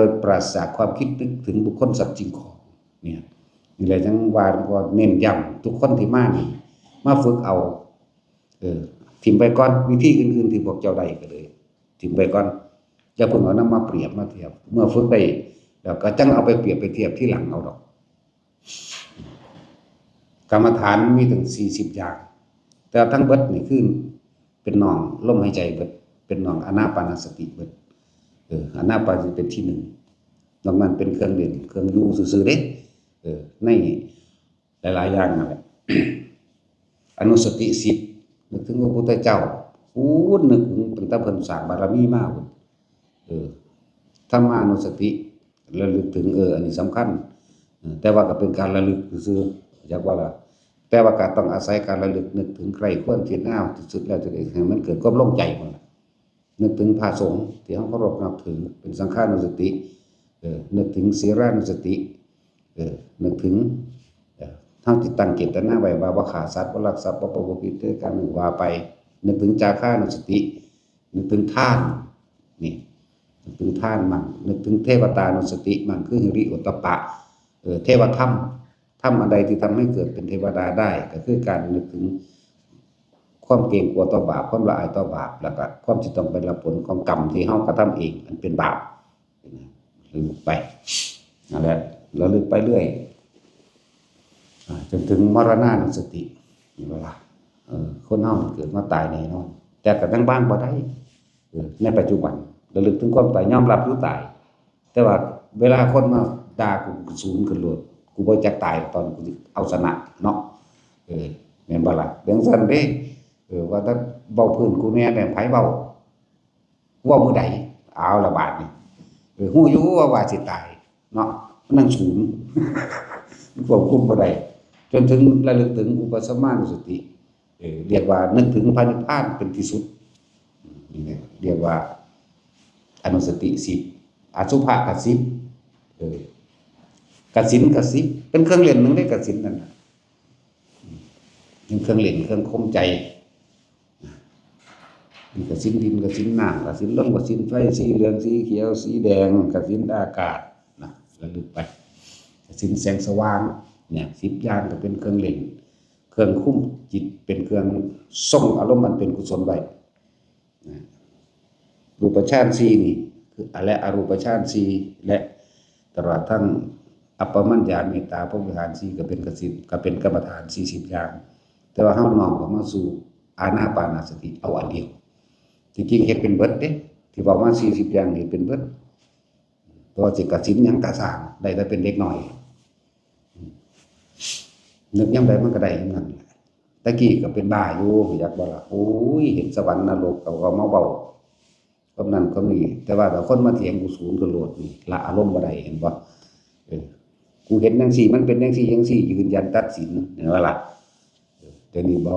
ยปราศจากความคิดนึกถึงบุคคลสัตว์จริงของเนี่ยนี่แหละจังว่าก็เน้นย้ำทุกคนที่มานี่มาฝึกเอาทิ่มไปก่อนวิธีอื่นๆที่พวกเจ้าได้ก็เลยทิ่มไปก่อนอย่าเพิ่งเอานำมาเปรียบมาเทียบเมื่อฝึกได้แล้วก็จังเอาไปเปรียบไปเทียบที่หลังเอาดอกกรรมฐานมีถึง40อย่างแต่ทั้งเบิดนี่คือเป็นหน่องลมหายใจเบิดเป็นหน่องอานาปานสติเบิดอานาปานสติเป็นที่1นอกนั้นเป็นเครื่องเล่นเครื่องอยู่ซื่อๆเด้ในหลายๆอย่างนั่นแหละอนุสติ10 นึกถึงพระพุทธเจ้าพูดนึกถึงตั้งแต่เพิ่นสร้างบารมีมาพุ่นธรรมานุสติระลึกถึงอันนี้สำคัญแต่ว่าก็เป็นการระลึกซื่อๆอยากว่าล่ะแต่ว่าก็ต้องอาศัยการระลึกนึกถึงใครควรที่น่าที่สุดแล้วจะได้ให้มันเกิดความโล่งใจพุ่นล่ะนึกถึงพระสงฆ์ที่เฮาเคารพนับถือเป็นสังฆานุสตินึกถึงศีลานุสตินึกถึงเฮาที่ตั้งเจตนาไว้ว่าบ่ฆ่าสัตว์บ่ลักทรัพย์บ่ประพฤติผิดในการว่าไปนึกถึงจาคานุสตินึกถึงทานนี่นึกถึงทานมั่งนึกถึงเทวตานุสติมั่งคือหิริโอตตัปปะเทวธรรมอันใดที่ทำให้เกิดเป็นเทวดาได้ก็คือการนึกถึงความเกรงกลัวต่อบาปความละอายต่อบาปแล้วก็ความที่ต้องไปรับผลของกรรมที่เฮากระทำเองอันเป็นบาปลืมไปนั่นแหละระลึกไปเรื่อยจนถึงมรณานุสตินี่เวลาคนเฮาเกิดมาตายแน่นอนแต่ก็ยังบ้างบ่ได้ในปัจจุบันระลึกถึงความตายยอมรับอยู่ตายแต่ว่าเวลาคนมาด่ากูสูญขึ้นโลดกูบ่จักตายตอนกูเอาชนะเนาะแม่นบ่ล่ะเรื่องซั่นเด้ว่าถ้าเว้าพื้นกูแน่ไผเว้ามื้อใดเอาละบาดนี้ฮู้อยู่ว่าสิตายเนาะมันนั่งสูญควบคุมบ่ได้จนถึงระลึกถึงอุปสัมมานุสติเรียกว่านึกถึงพระนิพพานเป็นที่สุดนี่เรียกว่าอนุสติ10อสุภะก็10กสิณก็10เป็นเครื่องเล่นนึงได้กสิณนั่นน่ะเป็นเครื่องเล่นเครื่องข่มใจมีกสิณดินกสิณน้ำกสิณลมกสิณไฟสีเหลืองสีเขียวสีแดงกสิณอากาศนะระลึกไปกสิณแสงสว่างเนี่ย10อย่างก็เป็นเครื่องเล่นเครื่องคุ้มจิตเป็นเครื่องส่งอารมณ์มันเป็นกุศลไว้รูปฌาน4นี่คือและอรูปฌาน4และตลอดทั้งอัปปมัญญาเมตตาพรหมวิหาร4ก็เป็นกสิณก็เป็นกรรมฐาน40อย่างแต่ว่าเฮาน้อมเข้ามาสู่อานาปานสติเอาอันเดียวจริงๆเฮ็ดเป็นเบิดเด้ที่บอกว่า40อย่างนี่เป็นเบิดตัวสิกสิณหยังก็สร้างได้แต่เป็นเด็กน้อยนึกยามใดมันก็ได้ยามนั้นแหละตะกี้ก็เป็นบ้าอยู่อยากบ่ล่ะโอ้ยเห็นสวรรค์นรกก็มาเว้าความนั้นความนี้แต่ว่าถ้าคนมาเถียงกูสูญก็โลดนี่ละอารมณ์บ่ได้เห็นบ่กูเห็นจังซี่มันเป็นจังซี่จังซี่ยืนยันตัดสินเห็นบ่ล่ะแต่นี่บ่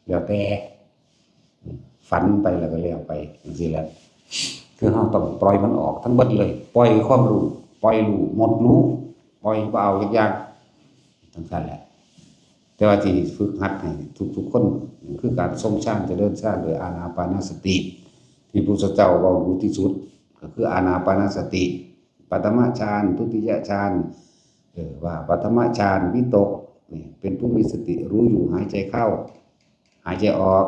แล้วแต่ฝันไปแล้วก็แล้วไปจังซี่แหละคือเฮาต้องปล่อยมันออกทั้งเบิดเลยปล่อยความรู้ปล่อยรู้หมดรู้ปล่อยบ่เอาอย่างทั้งนั้นแหละแต่ว่าที่ฝึกหัดให้ทุกๆคนคือการทรงฌานเจริญฌานโดยอานาปานสติที่พระพุทธเจ้าเว้ารู้ที่สุดก็คืออานาปานสติปฐมฌานทุติยฌานว่าปฐมฌานวิตกนี่เป็นผู้มีสติรู้อยู่หายใจเข้าหายใจออก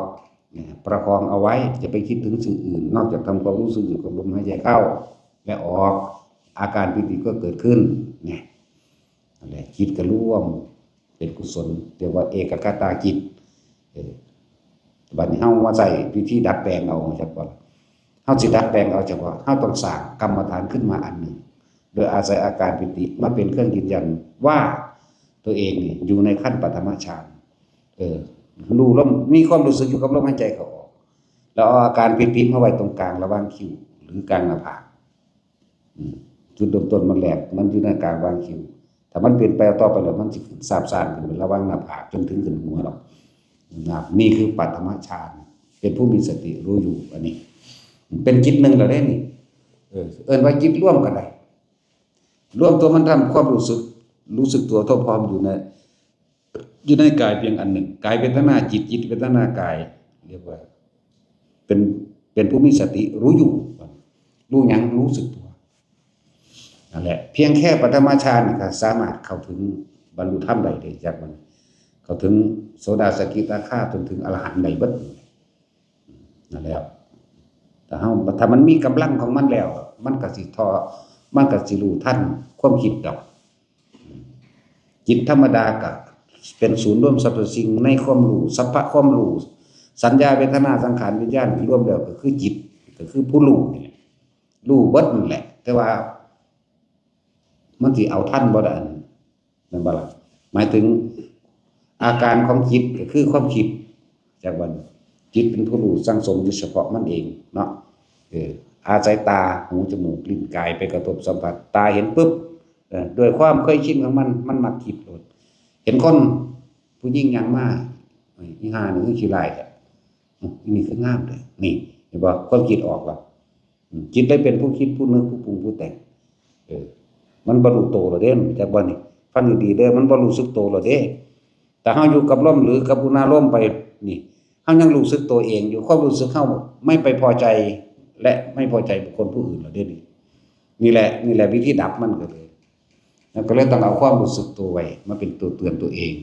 ประคองเอาไว้จะไปคิดถึงสิ่งอื่นนอกจากทำความรู้สึกอยู่กับลมหายใจเข้าและออกอาการปิติก็เกิดขึ้นเนี่ยนั่นแหละจิตก็ร่วมเป็นกุศลเรียกว่าเอกคตาจิตบัดนี้เฮามาใส่วิธีดัดแปลงเอาจักว่าเฮาสิดัดแปลงเอาจักว่าเฮาต้องสร้างกรรมฐานขึ้นมาอันหนึ่งโดยอาศัยอาการปิติมาเป็นเครื่องยืนยันว่าตัวเองนี่อยู่ในขั้นปฐมฌานรู้ลมมีความรู้สึกอยู่กับลมหายใจเข้าออกแล้วเอาอาการปิติมาไว้ตรงกลางระหว่างคิ้วหรือกลางหน้าผากจุดเริ่มต้นมันแหลกมันอยู่ในกลางวางคิ้วถ้ามันเปลี่ยนไปต่อไปแล้วมันสิสาบซ่านขึ้นไประหว่างหน้าผากจนถึงขึ้นหัวหรอกนี่คือปฐมฌานเป็นผู้มีสติรู้อยู่อันนี้เป็นจิตหนึ่งแล้วได้นี่เอิ้นว่าจิตร่วมกันได้ร่วมตัวมันทำความรู้สึกตัวทั่วพร้อมอยู่ในกายเพียงอันหนึ่งกายเวทนาจิตเวทนากายเรียกว่าเป็นผู้มีสติรู้อยู่รู้หยังรู้สึกตัวนั่นแหละเพียงแค่ปฐมฌานก็สามารถเข้าถึงบรรลุธรรมได้เลยจากมันเข้าถึงโสดาสกิทาคาจนถึงอรหันต์ได้เบิดนั่นแหละแต่ถ้ามันมีกำลังของมันแล้วมันก็สิมันก็สิรู้ทันความคิดดอกจิตธรรมดาก็เป็นศูนย์รวมสรรพสิ่งในความรู้สัพพะความรู้สัญญาเวทนาสังขารวิญญาณรวมแล้วก็คือจิตก็คือผู้รู้นี่รู้เบิดนั่นแหละแต่ว่ามันสิเอาทันบ่ได้นั่นบ่ล่ะหมายถึงอาการของจิตก็คือความคิด จากวันจิตเป็นผู้รู้สั่งสมอยู่เฉพาะมันเองเนาะอาศัยตาหูจมูกลิ้นกายไปกระทบสัมผัสตาเห็นปุ๊บด้วยความเคยชินของมันมักคิดโลดเห็นคนผู้หญิงอย่างมากอีห่านี่คือขี้ร้ายอ่ะนี่คืองามเลยนี่เห็นบ่ความคิดออกแล้วจิตได้เป็นผู้คิดผู้นึกผู้ปรุงผู้แต่งมันบรรลุโตแล้วเด้จากบ่นี่ฟังดีๆเด้อมันบ่รู้สึกโตแล้วเด้แต่เฮาอยู่กับลมหรือกับอุณาลมไปนี่เฮายังรู้สึกตัวเองอยู่ความรู้สึกเฮาไม่ไปพอใจและไม่พอใจบุคคลผู้อื่นแล้วเด้นี่แหละวิธีดับมันก็เลยแล้วก็เลยต้องเอาความรู้สึกตัวไว้มาเป็นตัวเตือนตัวเอง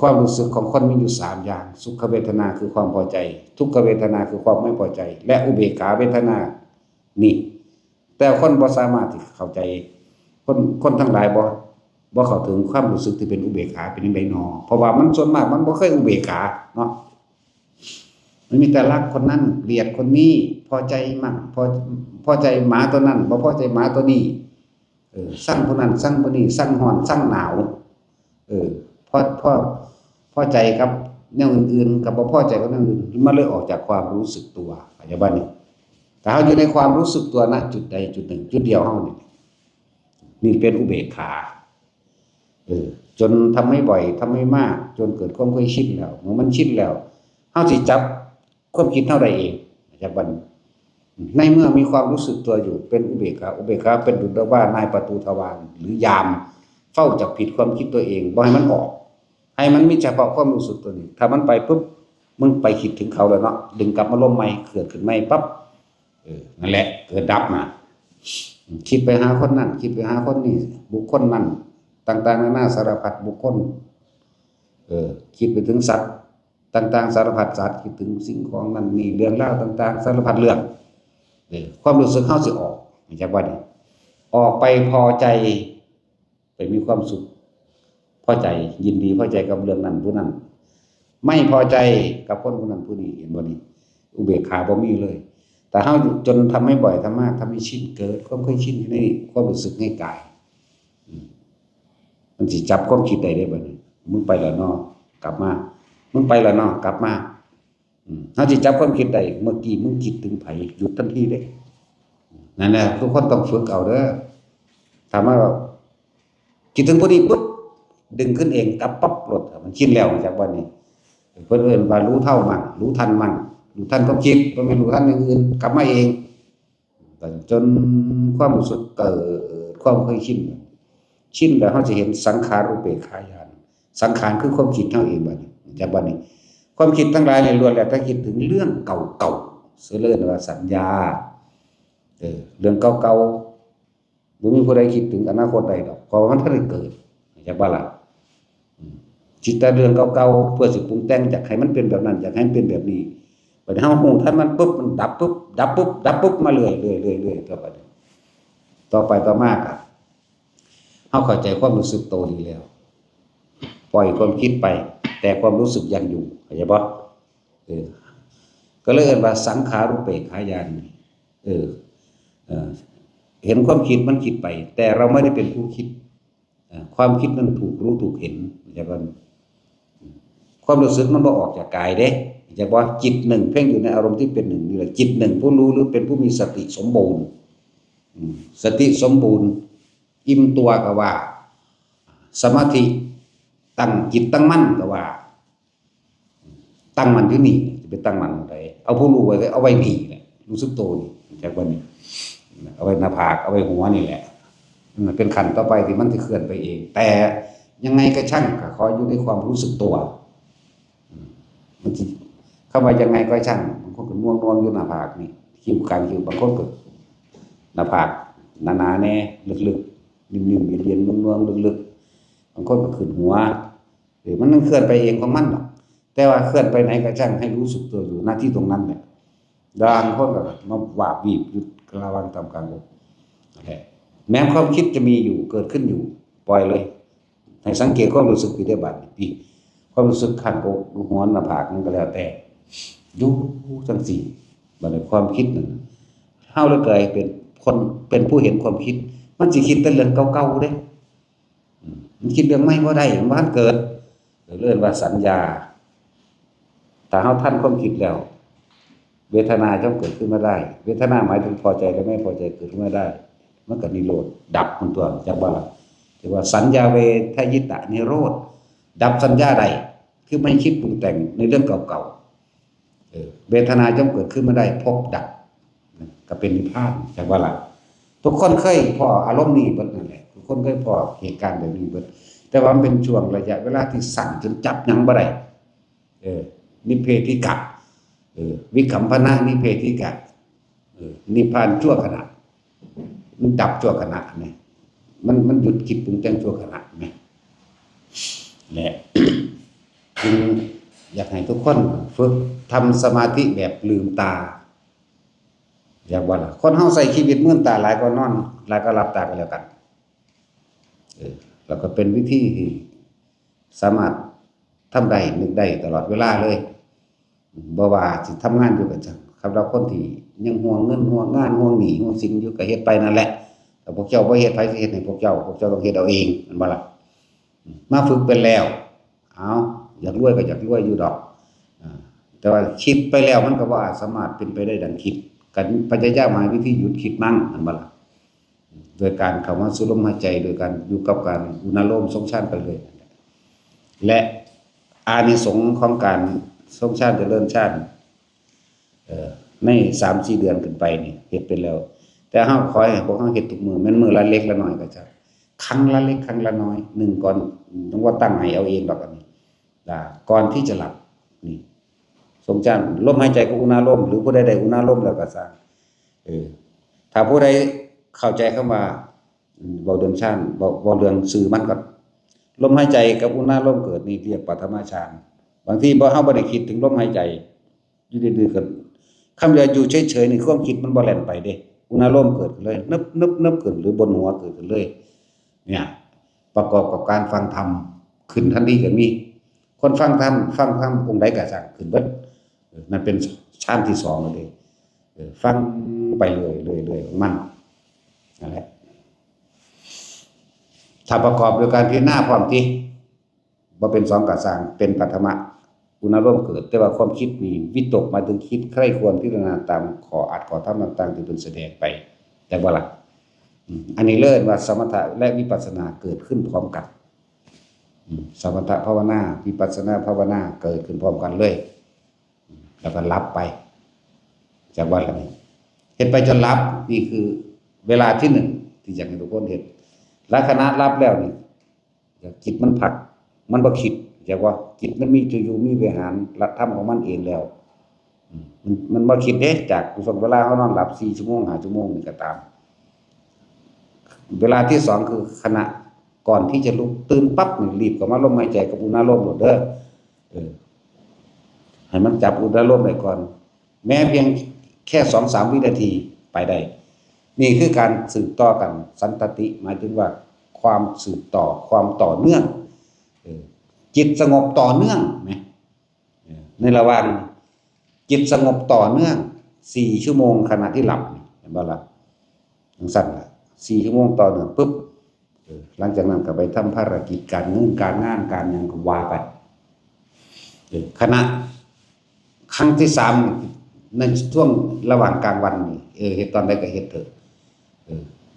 ความรู้สึกของคนมีอยู่3อย่างสุขเวทนาคือความพอใจทุกขเวทนาคือความไม่พอใจและอุเบกขาเวทนานี่แต่คนบ่สามารถที่เข้าใจคนทั้งหลายบ่เข้าถึงความรู้สึกที่เป็นอุเบกขาเป็นจังได๋น้อเพราะว่ามันส่วนมากมันบ่เคยอุเบกขาเนาะมันมีแต่รักคนนั้นเกลียดคนนี้พอใจมั่งพอใจหมาตัวนั้นบ่พอใจหมาตัวนี้สั่งผู้นั้นสั่งผู้นี้สั่งร้อนสั่งหนาวพอใจกับแนวอื่นๆกับบ่พอใจกับแนวอื่นมันเลยออกจากความรู้สึกตัวปัจจุบันนี้แต่เฮาอยู่ในความรู้สึกตัวนะจุดใดจุดหนึ่งจุดเดียวเฮานี่เป็นอุเบกขาจนทำให้บ่อยทำให้มากจนเกิดความเคยชินแล้วเมื่อมันชินแล้วเฮาสิจับความคิดเฮาได้เองปัจจุบันในเมื่อมีความรู้สึกตัวอยู่เป็นอุเบกขาเป็นดุจว่านายประตูทวารหรือยามเฝ้าจับผิดความคิดตัวเองบ่ให้มันออกให้มันมีเฉพาะความรู้สึกตัวนี้ถ้ามันไปปุ๊บมึงไปคิดถึงเขาแล้วเนาะดึงกลับมาลมใหม่เกิดขึ้นใหม่ปั๊บนั่นแหละเกิดดับมาคิดไปหาคนนั้นคิดไปหาคนนี้บุคคลนั้นต่างๆนานาสารพัดบุคคลคิดไปถึงสัตว์ต่างๆสารพัดสัตว์คิดถึงสิ่งของนั้นนี่เรื่องราวต่างๆสารพัดเรื่องความรู้สึกเฮาสิออกจากว่านี่ออกไปพอใจไปมีความสุขพอใจยินดีพอใจกับเรื่องนั้นผู้นั้นไม่พอใจกับคนผู้นั้นผู้นี้เห็นบ่นี่อุเบกขาบ่มีเลยแต่เฮาจนทำให้บ่อยทำมากทำให้ชินเกิดความเคยชินในความรู้สึกในกายมันสิจับความคิดได้บ่นี่มึงไปแล้วเนาะกลับมามึงไปแล้วเนาะกลับมาเฮาสิจับความคิดได้เมื่อกี้มึงคิดถึงไผหยุดทันทีเด้นั่นแหละทุกคนต้องฝึกเอาเด้อถามว่าคิดถึงผู้นี้ปุ๊บดึงขึ้นเองกลับปั๊บรถมันชินแล้วจากวันนี้เพิ่นเอิ้นว่ารู้เท่ามันรู้ทันมันรู้ทันความคิดบ่แม่นรู้ทันอย่างอื่นกลับมาเองจนความรู้สึกเกิดความเคยชินแล้วเฮาจะเห็นสังขารอุเบกขาญาณสังขารคือความคิดเฮาเองบัดนี้จากวันนี้ความคิดทั้งหลายเนี่ยล้วนแล้วแต่คิดถึงเรื่องเก่าๆเรียกว่าสัญญาเรื่องเก่าๆบ่มีผู้ใดคิดถึงอนาคตได้ดอกเพราะว่ามันทันได้เกิดจากว่าล่ะคิดแต่เรื่องเก่าๆเพื่อสิปรุงแต่งอยากให้มันเป็นแบบนั้นอยากให้มันเป็นแบบนี้บัดนี้เฮาฮู้ทันมันปุ๊บมันดับปุ๊บมาเรื่อยต่อไปต่อมาก็เฮาเข้าใจความรู้สึกโตดีแล้วปล่อยความคิดไปแต่ความรู้สึกยังอยู่เข้าใจบ่ก็เลยเอิ้นว่าสังขารุปเปกขาญาณเห็นความคิดมันคิดไปแต่เราไม่ได้เป็นผู้คิดความคิดนั้นถูกรู้ถูกเห็นจากว่าความรู้สึกมันบ่ออกจากกายเด้จากว่าจิตหนึ่งเพ่งอยู่ในอารมณ์ที่เป็นหนึ่งนี่แหละจิตหนึ่งผู้รู้หรือเป็นผู้มีสติสมบูรณ์สติสมบูรณ์อิ่มตัวก็ว่าสมาธิตั้งจิตตั้งมั่นก็ว่าตั้งมั่นที่นี่จะไปตั้งมั่นไดเอาผู้รู้ไว้เอาไว้นี่แหละรู้สึกตัวนี่จากว่านี่เอาไว้หน้าผากเอาไว้หัวนี่แหละเป็นขั้นต่อไปที่มันจะเคลื่อนไปเองแต่ยังไงก็ช่างก็ขออยู่ในความรู้สึกตัวมันเข้ามายังไงก็ช่างบางคนก็ง่วงอยู่หน้าผากนี่คิ้วกลางคิ้วบางคนก็หน้าผากหนาๆแน่ลึกๆนิ่มๆเย็นๆง่วงๆลึกๆบางคนก็ขึ้นหัวมันเคลื่อนไปเองของมันหรอกแต่ว่าเคลื่อนไปไหนก็ช่างให้รู้สึกตัวอยู่หน้าที่ตรงนั้นแหละบางคนก็มาวาบวีบอยู่ระวังตามกลางอกแม้ความคิดจะมีอยู่เกิดขึ้นอยู่ปล่อยเลยให้สังเกตความรู้สึกที่ได้บัดนี้ความรู้สึกข้างอกหัวหน้าผากนั่นก็แล้วแต่อยู่จังซี่บัดนี้ความคิดนั่นเฮาเลยเกิดเป็นผู้เห็นความคิดมันสิคิดแต่เรื่องเก่าๆเด้มันคิดเรื่องใหม่บ่ได้มันเกิดเรียกว่าสัญญา ถ้าเฮาทันความคิดแล้วเวทนาย่อมเกิดขึ้นมาได้เวทนาหมายถึงพอใจและไม่พอใจเกิดขึ้นมาได้มันก็นิโรธดับมันตัวจักว่าล่ะที่ว่าสัญญาเวทยิตะนิโรธดับสัญญาใดคือไม่คิดปรุงแต่งในเรื่องเก่าๆเวทนาย่อมเกิดขึ้นมาได้พบดับก็เป็นนิพพานจักว่าล่ะทุกคนเคยพออารมณ์นี้เบิดนั่นแหละทุกคนเคยพอเหตุการณ์แบบนี้เบิดแต่ว่ามันเป็นช่วงระยะเวลาที่สั่นจนจับหยังบ่ได้นิเพธิกะวิคัมพนะนิเพธิกะนิพพานชั่วขณะมันดับชั่วขณะเนี่ยมันหยุดคิดปรุงแต่งชั่วขณะเนี่ยและ จึงอยากให้ทุกคนฝึกทำสมาธิแบบลืมตาอยากว่าล่ะคนเฮาใส่ชีวิตมื่นตาหลายก็นอนหลายก็หลับตากันแล้วกันแล้วก็เป็นวิธีที่สามารถทำได้นึกได้ตลอดเวลาเลยบ่ว่าสิทำงานอยู่กับจังครับเราคนที่ยังห่วงเงินห่วงงานห่วงหนี้ห่วงสินอยู่ก็เฮ็ดไปนั่นแหละแต่พวกเจ้าบ่เฮ็ดไผสิเฮ็ดให้พวกเจ้าต้องเฮ็ดเอาเองแม่นบ่ล่ะมาฝึกเป็นแล้วเอาอยากรวยก็อยากรวยอยู่ดอกแต่ว่าคิดไปแล้วมันก็บ่อาจสามารถเป็นไปได้ดังคิดกันพยายามหาวิธีหยุดคิดมั่งแม่นบ่ล่ะโดยการเข้ามาสู่ลมหายใจโดยการอยู่กับการอุณาโลมทรงฌานไปเลยและอานิสงส์ของการทรงฌานเจริญฌานใน 3-4 เดือนขึ้นไปนี่เฮ็ดเป็นแล้วแต่เฮาขอให้พวกเฮาเฮ็ดทุกมื้อแม่นมื้อละเล็กละน้อยก็จะครั้งละเล็กครั้งละน้อย1ก่อนต้องว่าตั้งให้เอาเองดอกอันนี้ก่อนที่จะหลับนี่ทรงฌานลมหายใจก็อุณาโลมหรือผู้ใดได้อุณาโลมแล้วก็สร้างถ้าผู้ใดเข้าใจคำว่าเว้าเรื่องฌานเว้าเรื่องชื่อมันก็ลมหายใจกับอุณาโลมเกิดนี่เรียกปฐมฌานบางทีเฮาบ่ได้คิดถึงลมหายใจอยู่ดื้อๆก็คำว่าอยู่เฉยๆนี่ความคิดมันบ่แล่นไปเด้อุณาโลมเกิดขึ้นเลยนึบๆๆขึ้นหรือบนหัวเกิดขึ้นเลยเนี่ยประกอบกับการฟังธรรมขึ้นทันทีก็มีคนฟังธรรมองค์ใดก็สร้างขึ้นเบิดนั่นเป็นฌานที่2แล้วเด้ฟังไปเรื่อยๆของมันนั่นแหละถ้าประกอบด้วยการพิจารณาพร้อมที่บ่เป็น2ก็สร้างเป็นปฐมอุณาโลมเกิดแต่ว่าความคิดนี่วิตกหมายถึงคิดใคร่ควรพิจารณาตามข้ออัดข้อธรรมต่างๆที่เพิ่นแสดงไปแต่ว่าล่ะอันนี้เลิศว่าสมถะและวิปัสสนาเกิดขึ้นพร้อมกันสมถะภาวนาวิปัสสนาภาวนาเกิดขึ้นพร้อมกันเลยแล้วก็รับไปจากว่าอะไรเฮ็ดไปจนรับนี่คือเวลาที่1ที่อยากให้ทุกคนเฮ็ดลักษณะรับแล้วนี่จิตมันพักมันบ่คิดจากว่าจิตมันมีจะอยู่มีบริหารหลักธรรมของมันเองแล้วมันบ่คิดเด้จากช่วงเวลาเฮานอนหลับ4ชั่วโมง5ชั่วโมงนี่ก็ตามเวลาที่2คือขณะก่อนที่จะลุกตื่นปั๊บนี่รีบเข้ามาลมหายใจกับอุณาโลมโลดเด้อให้มันจับอุณาโลมได้ก่อนแม้เพียงแค่ 2-3 วินาทีไปได้นี่คือการสืบต่อกันสันตติหมายถึงว่าความสืบต่อความต่อเนื่องจิตสงบต่อเนื่องนะในระหว่างจิตสงบต่อเนื่อง4ชั่วโมงขณะที่หลับเห็นบ่ล่ะจังซั่นล่ะ4ชั่วโมงต่อเนื่องปึ๊บหลังจากนั้นก็ไปทำภารกิจการเงินการงานการหยังก็ว่าไปขณะครั้งที่3ในช่วงระหว่างกลางวันนี่เฮ็ดตอนใดก็เฮ็ดเถอะ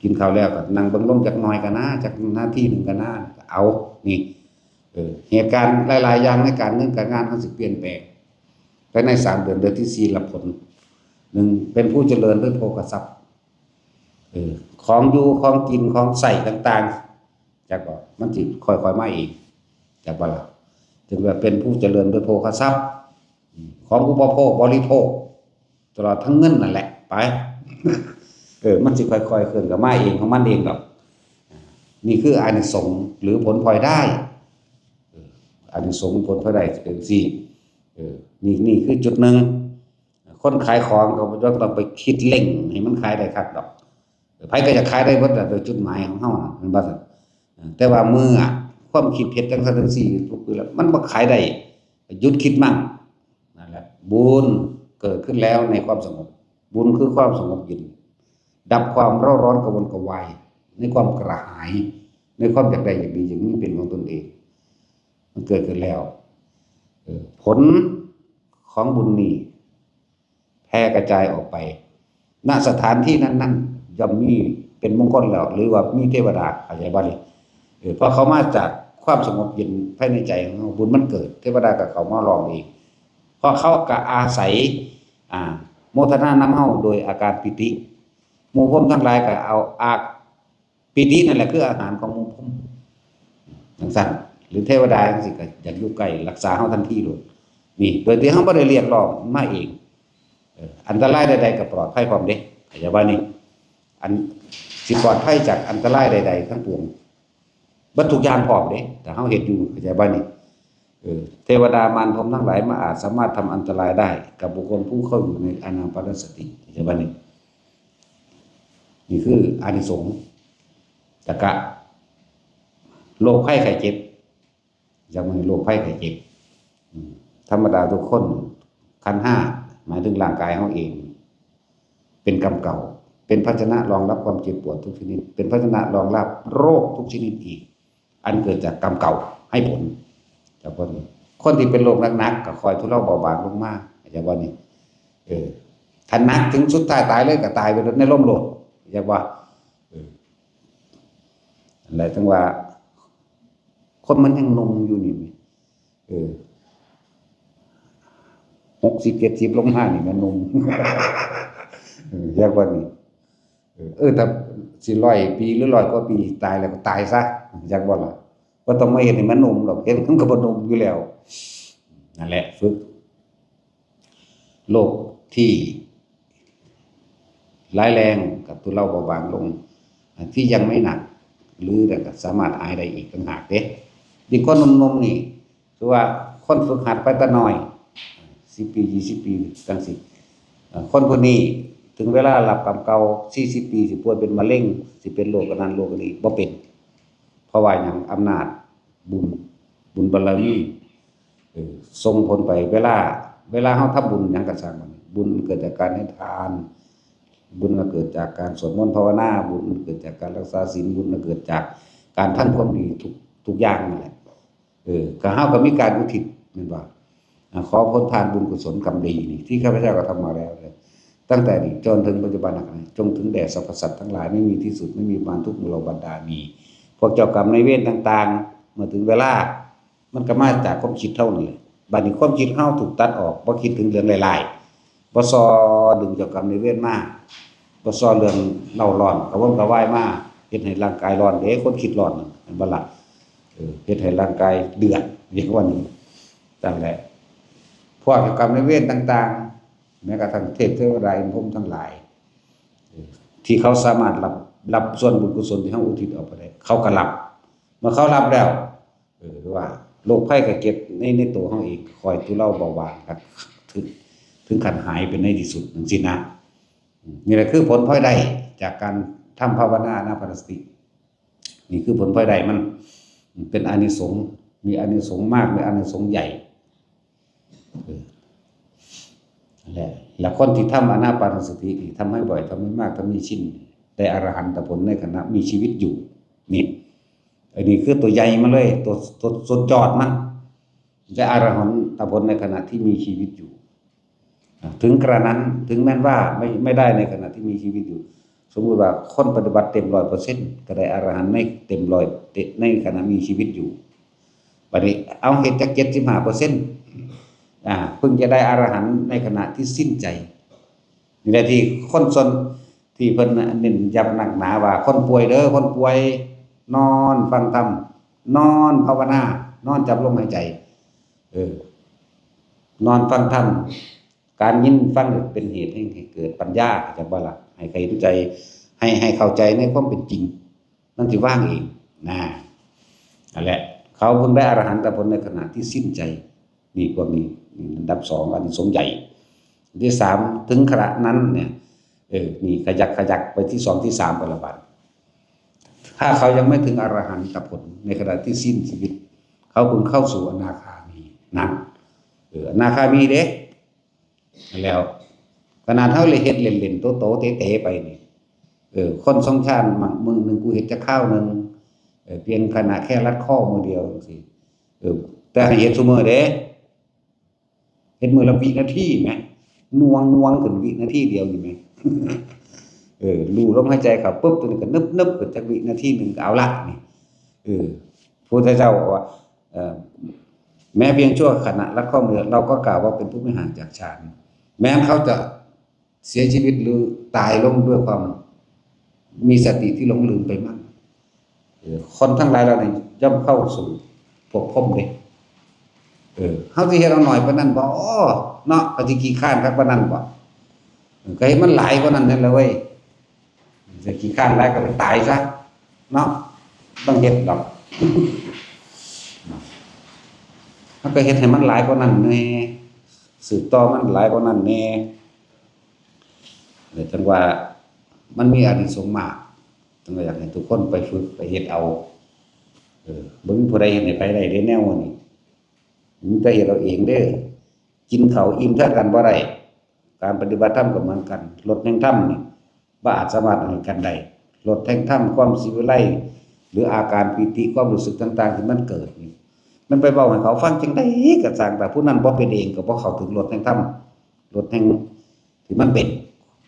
กินข้าวแล้วก็นั่งเบิ่งลมจักหน่อยก็นะจักนาทีนึงก็นะเอานี่เหตุการณ์หลายๆอย่างในการเงินการงานเฮาสิเปลี่ยนแปลงภายใน3 เดือนที่ 4รับผล1เป็นผู้เจริญด้วยโภคทรัพย์ของอยู่ของกินของใช้ต่างๆจักว่ามันสิค่อยๆมาเองจักว่าล่ะถึงว่าเป็นผู้เจริญด้วยโภคทรัพย์ของอุปโภคบริโภคตลอดทั้งเงินนั่นแหละไปมันสิค่อยๆขึ้นก็มาเองของมันเองดอกนี่คืออานิสงส์หรือผลพลอยได้อานิสงส์ผลพลอยได้เป็นสี่นี่คือจุดหนึ่งคนขายของก็บ่ต้องไปคิดเร่งให้มันขายได้คักดอกไผก็จะขายได้เบิดโดยจุดหมายของเฮาน่ะมันบ่ซั่นแต่ว่ามื้อความคิดเฮ็ดจังซั่นจังซี่ทุกคือแล้วมันบ่ขายได้หยุดคิดมั่งนั่นแหละบุญเกิดขึ้นแล้วในความสงบบุญคือความสงบเย็นดับความเร่าร้อนกระวนกระวายในความกระหายในความอยากได้อยากดีอย่างนี้เป็นของตนเองมันเกิดขึ้นแล้วผล ของบุญนี้แพร่กระจายออกไปณสถานที่นั้นๆย่อมมีเป็นมงคลแล้วหรือว่ามีเทวดาเข้าใจบ่นี่เพราะเขามาจากความสงบเย็นภายในใจของเขาบุญมันเกิดเทวดาก็เขามารองเองเพราะเขาก็อาศัยโมทนานำเฮาโดยอาการปิติหมู่พรหมทั้งหลายก็เอาปิตินั่นแหละคืออาหารของหมู่พรหมจังซั่นหรือเทวดาจังซี่ก็อยากอยู่ใกล้รักษาเฮาทันทีโลดนี่โดยที่เฮาบ่ได้เรียกร้องมาเองอันตรายใดๆก็ปลอดภัยพร้อมเด้เข้าใจบ่นี่อันสิปลอดภัยจากอันตรายใดๆทั้งปวงบัดทุกอย่างพร้อมเด้แต่เฮาเฮ็ดอยู่เข้าใจบ่นี่เทวดามารพรหมทั้งหลายมาอาจสามารถทำอันตรายได้กับบุคคลผู้เข้าอยู่ในอานาปานสติเข้าใจบ่นี่นี่คืออานิสงส์จักระโรคภัยไข้เจ็บยังไม่โรคภัยไข้เจ็บธรรมดาทุกคนขันธ์5หมายถึงร่างกายเฮาเองเป็นกรรมเก่าเป็นภาชนะรองรับความเจ็บปวดทุกชนิดเป็นภาชนะรองรับโรคทุกชนิดอีกอันเกิดจากกรรมเก่าให้ผลจากคนที่เป็นโรคหนักๆก็คอยทุเลาเบาบางลงมาอย่างว่านี่ถ้าหนักถึงสุดท้ายตายเลยก็ตายไปในร่มโลกอย่างว่าอะไรทั้งว่าคนมันยังหนุ่มอยู่นี่60 70ลงมานี่มันหนุ่มอย่างว่านี่ถ้าสิ100 ปีหรือ100 กว่าปีตายแล้วก็ตายซะอย่างว่าล่ะบ่ต้องมาเฮ็ดให้มันหนุ่มดอกเฮ็ดมันก็บ่หนุ่มอยู่แล้วนั่นแหละฝึกโรคที่ร้ายแรงกับทุเลาเบาบางลงที่ยังไม่หนักหรือแต่ก็สามารถหายได้อีกต่างหากเด้ยิ่งคนหนุ่มๆนี่คือว่าคนฝึกหัดไปแต่น้อย10 ปี20 ปีจังซี่คนคนนี้ถึงเวลารับกรรมเก่า40 ปีสิป่วยเป็นมะเร็งสิเป็นโรคอันนั้นโรคอันนี้บ่เป็นเพราะว่าหยังอำนาจบุญบารมีส่งผลไปเวลาเฮาทำบุญหยังก็สร้างมันบุญเกิดจากการให้ทานบุญก็เกิดจากการสวดมนต์ภาวนาบุญเกิดจากการรักษาศีลบุญก็เกิดจากการทำความดีทุกอย่างนั่นแหละก็เฮาก็มีการอุทิศแม่นบ่ขอผลทานบุญกุศลกรรมดีนี่ที่ข้าพเจ้าก็ทำมาแล้วตั้งแต่นี้จนถึงปัจจุบันนี้จงถึงแด่สรรพสัตว์ทั้งหลายไม่มีที่สุดไม่มีมารทุกข์โลบันดามีพวกเจ้ากรรมนายเวรต่างๆเมื่อถึงเวลามันก็มาจากความคิดเท่านั้นแหละบัดนี้ความคิดเฮาถูกตัดออกบ่คิดถึงเรื่องหลายๆบ่ซอดึงเจ้ากรรมนายเวรมาบ่ซอเรื่องเล่าร้อนกระวนกระวายมาเฮ็ดให้ร่างกายร้อนเด้คนคิดร้อนนั่นบ่ล่ะเฮ็ดให้ร่างกายเดือดอย่างว่านี้นั่นแหละพวกเจ้ากรรมนายเวรต่างๆแม้กระทั่งเทพเทวดาอินทร์พรหมทั้งหลายที่เขาสามารถรับส่วนบุญกุศลที่เฮาอุทิศออกไปได้เขาก็รับเมื่อเขารับแล้วว่าโรคภัยไข้เจ็บในตัวเฮาเองคอยทุเลาเบาบางครับถึงขั้นหายเป็นในที่สุดจังซี่นะนี่แหละคือผลพลอยได้จากการทำภาวนาอานาปานสตินี่คือผลพลอยได้มันเป็นอานิสงส์มีอานิสงส์มากมีอานิสงส์ใหญ่นั่นแหละแล้วคนที่ทำอานาปานสติทำให้บ่อยทำให้มากทำให้ชินได้อรหันตผลในขณะมีชีวิตอยู่นี่อันนี้คือตัวใหญ่มาเลยตัวสุดยอดมันจะอรหันตผลในขณะที่มีชีวิตอยู่ถึงกระนั้นถึงแม้ว่าไม่ได้ในขณะที่มีชีวิตอยู่สมมุติว่าคนปฏิบัติเต็ม 100% ก็ได้อรหันต์ในเต็ม100ในขณะมีชีวิตอยู่บัดนี้เอาเฮ็ดจัก 75% เพิ่งจะได้อรหันต์ในขณะที่สิ้นใจนี่แหละที่คนส่วนที่เพิ่นเน้นย้ำหนักหนาว่าคนป่วยเด้อคนป่วยนอนฟังธรรมนอนภาวนานอนจับลมหายใจนอนฟังธรรมการยินฟังเป็นเหตุให้เกิดปัญญาจักบ่ล่ะให้ใครรู้ใจให้เข้าใจในความเป็นจริงนั่นสิว่างเองนั่นแหละเขาเพิ่งได้อรหันตผลในขณะที่สิ้นใจนี่พวกนี้อันดับ2อันนี้สงใหญ่ที่3ถึงขณะนั้นเนี่ยนี่ขยักไปที่2ที่3ไปละบาดถ้าเขายังไม่ถึงอรหันตผลในขณะที่สิ้นชีวิตเขาเพิ่งเข้าสู่อนาคามีนั่นอนาคามีเด้แล้วขนาดเฮาเลยเฮ็ดเล่นๆโตๆเตะๆไปนี่คนสองชาติมึงนึงกูเฮ็ดจะข้าวนึงเพียงขณะแค่รัดข้อมือเดียวจังซี่แต่ให้เฮ็ดซุมื้อเด้ เฮ็ดมื้อละวินาทีแหมหน่วงขึ้นวินาทีเดียวนี่แหม รู้ลมหายใจเข้าปุ๊บตัวนี้ก็นึบๆขึ้นจักวินาทีหนึงก็เอาละนี่เออพระพุทธเจ้าบอกว่าแม้เพียงชั่วขณะละข้อมือเราก็กล่าวว่าเป็นผู้ไม่ห่างจากฌานแม้เขาจะเสียชีวิตหรือตายลงด้วยความมีสติที่หลงลืมไปมั่งคนทั้งหลายเราเนี่ยย่อมเข้าสู่ภพเด้เฮาสิเฮ็ดเอาหน่อยปานนั้นบ่เนาะก็สิขี้คร้านคักปานนั้นบ่ก็ให้มันหลายกว่านั้นนั่นแหละเว้ยจะขี้คร้านหลายก็ไปตายซะเนาะต้องเฮ็ดดอกมันก็เฮ็ดให้มันหลายกว่านั้นแน่สืบต่อมันหลายกว่านั้นแน่จังว่ามันมีอานิสงส์มากจังว่าอยากให้ทุกคนไปฝึกไปเฮ็ดเอาบ่มีผู้ใดเฮ็ดให้ไปได้เด้แนวนี้มันก็เฮ็ดเอาเองเด้อกินข้าวอิ่มเท่ากันบ่ได้การปฏิบัติธรรมก็เหมือนกันลดแห่งธรรมนี่บ่อาจสามารถให้กันได้ลดแห่งธรรมความสิวิไลหรืออาการปิติความรู้สึกต่างๆที่มันเกิดนี่มันไปเว้าให้เขาฟังจังได๋ก็สร้างแต่ผู้นั้นบ่เป็นเองก็บ่เข้าถึงลดแห่งธรรมลดแห่งที่มันเป็น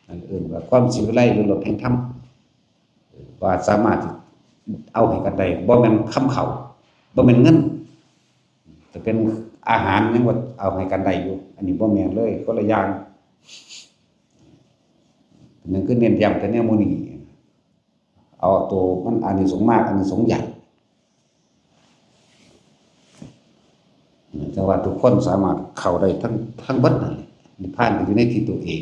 นั่นว่าความสิวิไลหรือลดแห่งธรรมว่าสามารถเอาให้กันได้บ่แม่นคำเขาบ่แม่นเงินแต่เป็นอาหารยังว่าเอาให้กันได้อยู่อันนี้บ่แม่นเลยคนละอย่างนั่นคือเน้นย้ำแต่แนวหมู่นี้เอาตัวมันอานิสงส์มากอานิสงส์ใหญ่แต่ว่าทุกคนสามารถเข้าได้ทั้งเบิดนั่นแหละนิพพานก็อยู่ในที่ตัวเอง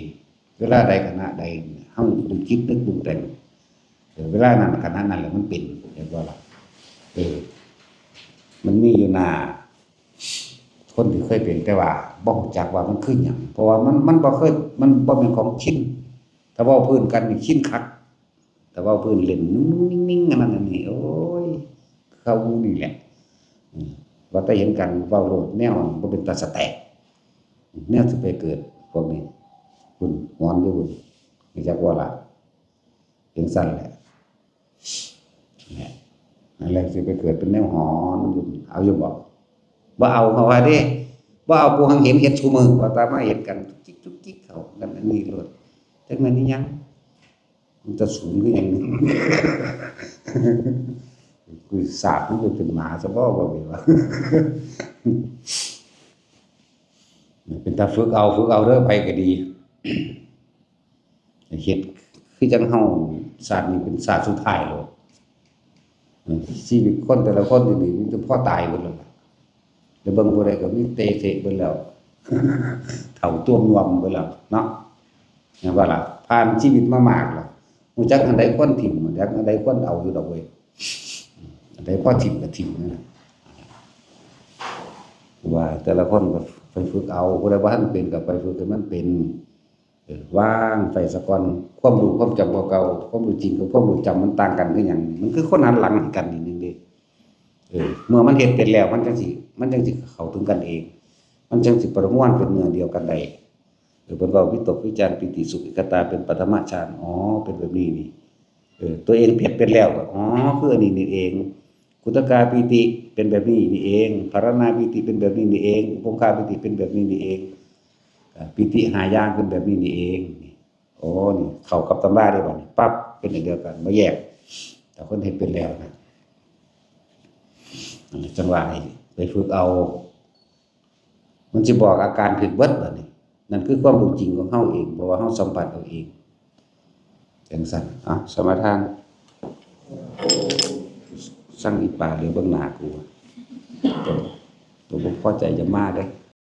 เวลาใดขณะใดเฮาดูคิดนึกปรุงแต่งเวลานั้นขณะนั้นแหละมันเป็นเรียกว่าล่ะมันมีอยู่หน้าคนที่เคยเป็นแต่ว่าบ่รู้จักว่ามันคือหยังเพราะว่ามันบ่เคยมันบ่เป็นของชินถ้าเว้าพื้นกันนี่ชินคักแต่เว้าพื้นเล่นนิ่งๆอันนั้นอันนี้โอ้ยเขานี่แหละว่าแต่เห็นกันเว้าโลดแนวบ่เป็นตาสแตกแนวสิไปเกิดพวกนี้คุณงอนอยู่รู้จักว่าล่ะจังซั่นแหละเนี่ยนั่นแหละสิไปเกิดเป็นแนวหอนอยู่เอาอยู่บ่เอาเพราะว่าเด้บ่เอากูหังเห็นเฮ็ดซุมื้อว่าตามาเฮ็ดกันจุกจิกเข้ากันอันนี้โลดจักแม่นอีหยังมันจะสูงคือหยังนี่กูสาบมันเป็นหมาซะบ่ว่า เป็นตาฝึกเอาเด้อไปก็ดีเฮ็ดคือจังเฮาศาสตร์นี้เป็นศาสตร์สุดท้ายแล้วชีวิตคนแต่ละคนอยู่นี่มันจะพอตายเบิดแล้วแล้วเบิ่งผู้ใดก็มีเตะเบิดแล้วเฒ่าต้วมรวมเบิดแล้วเนาะแม่นบ่ล่ะผ่านชีวิตมามากแล้วฮู้จักอันใดควรทิ่มอันใดควรเอาอยู่ดอกเว้ยอันใดพอทิ่มก็ทิ่มนั่นแหละว่าแต่ละคนก็ไปฝึกเอาผู้ใดบ่ทันเป็นก็ไปฝึกให้มันเป็นว่างไปซะก่อนความรู้ความจำเก่าๆความรู้จริงกับความรู้จำมันต่างกันคือหยังมันคือคนหันหลังให้กันนี่นึงเด้เมื่อมันเฮ็ดเป็นแล้วมันจังสิเข้าถึงกันเองมันจังสิประมวลเป็นเนื้อเดียวกันได้เพิ่นเว้าวิตกวิจารปิติสุขเอกตาเป็นปฐมฌานอ๋อเป็นแบบนี้นี่ตัวเองเฮ็ดเป็นแล้วก็อ๋อคืออันนี้นี่เองกุตกาปิติเป็นแบบนี้นี่เองภารณาปิติเป็นแบบนี้นี่เองอุปงคาปิติเป็นแบบนี้นี่เองปิติ5อย่างเป็นแบบนี้นี่เองโอ้นี่เข้ากับตำราได้บ่นี่ปั๊บเป็นอันเดียวกันบ่แยกแต่คนเฮ็ดเป็นแล้วนะจังหวะไปฝึกเอามันสิบอกอาการผิดเบิดบัดนี้นั่นคือความรู้จริงของเฮาเองเพราะว่าเฮาสัมผัสเอาเองจังซั่นสมาทานสั่งอีป่าเหลือเบิ่งหน้ากูตัวบ่พอใจจะมาเด้อ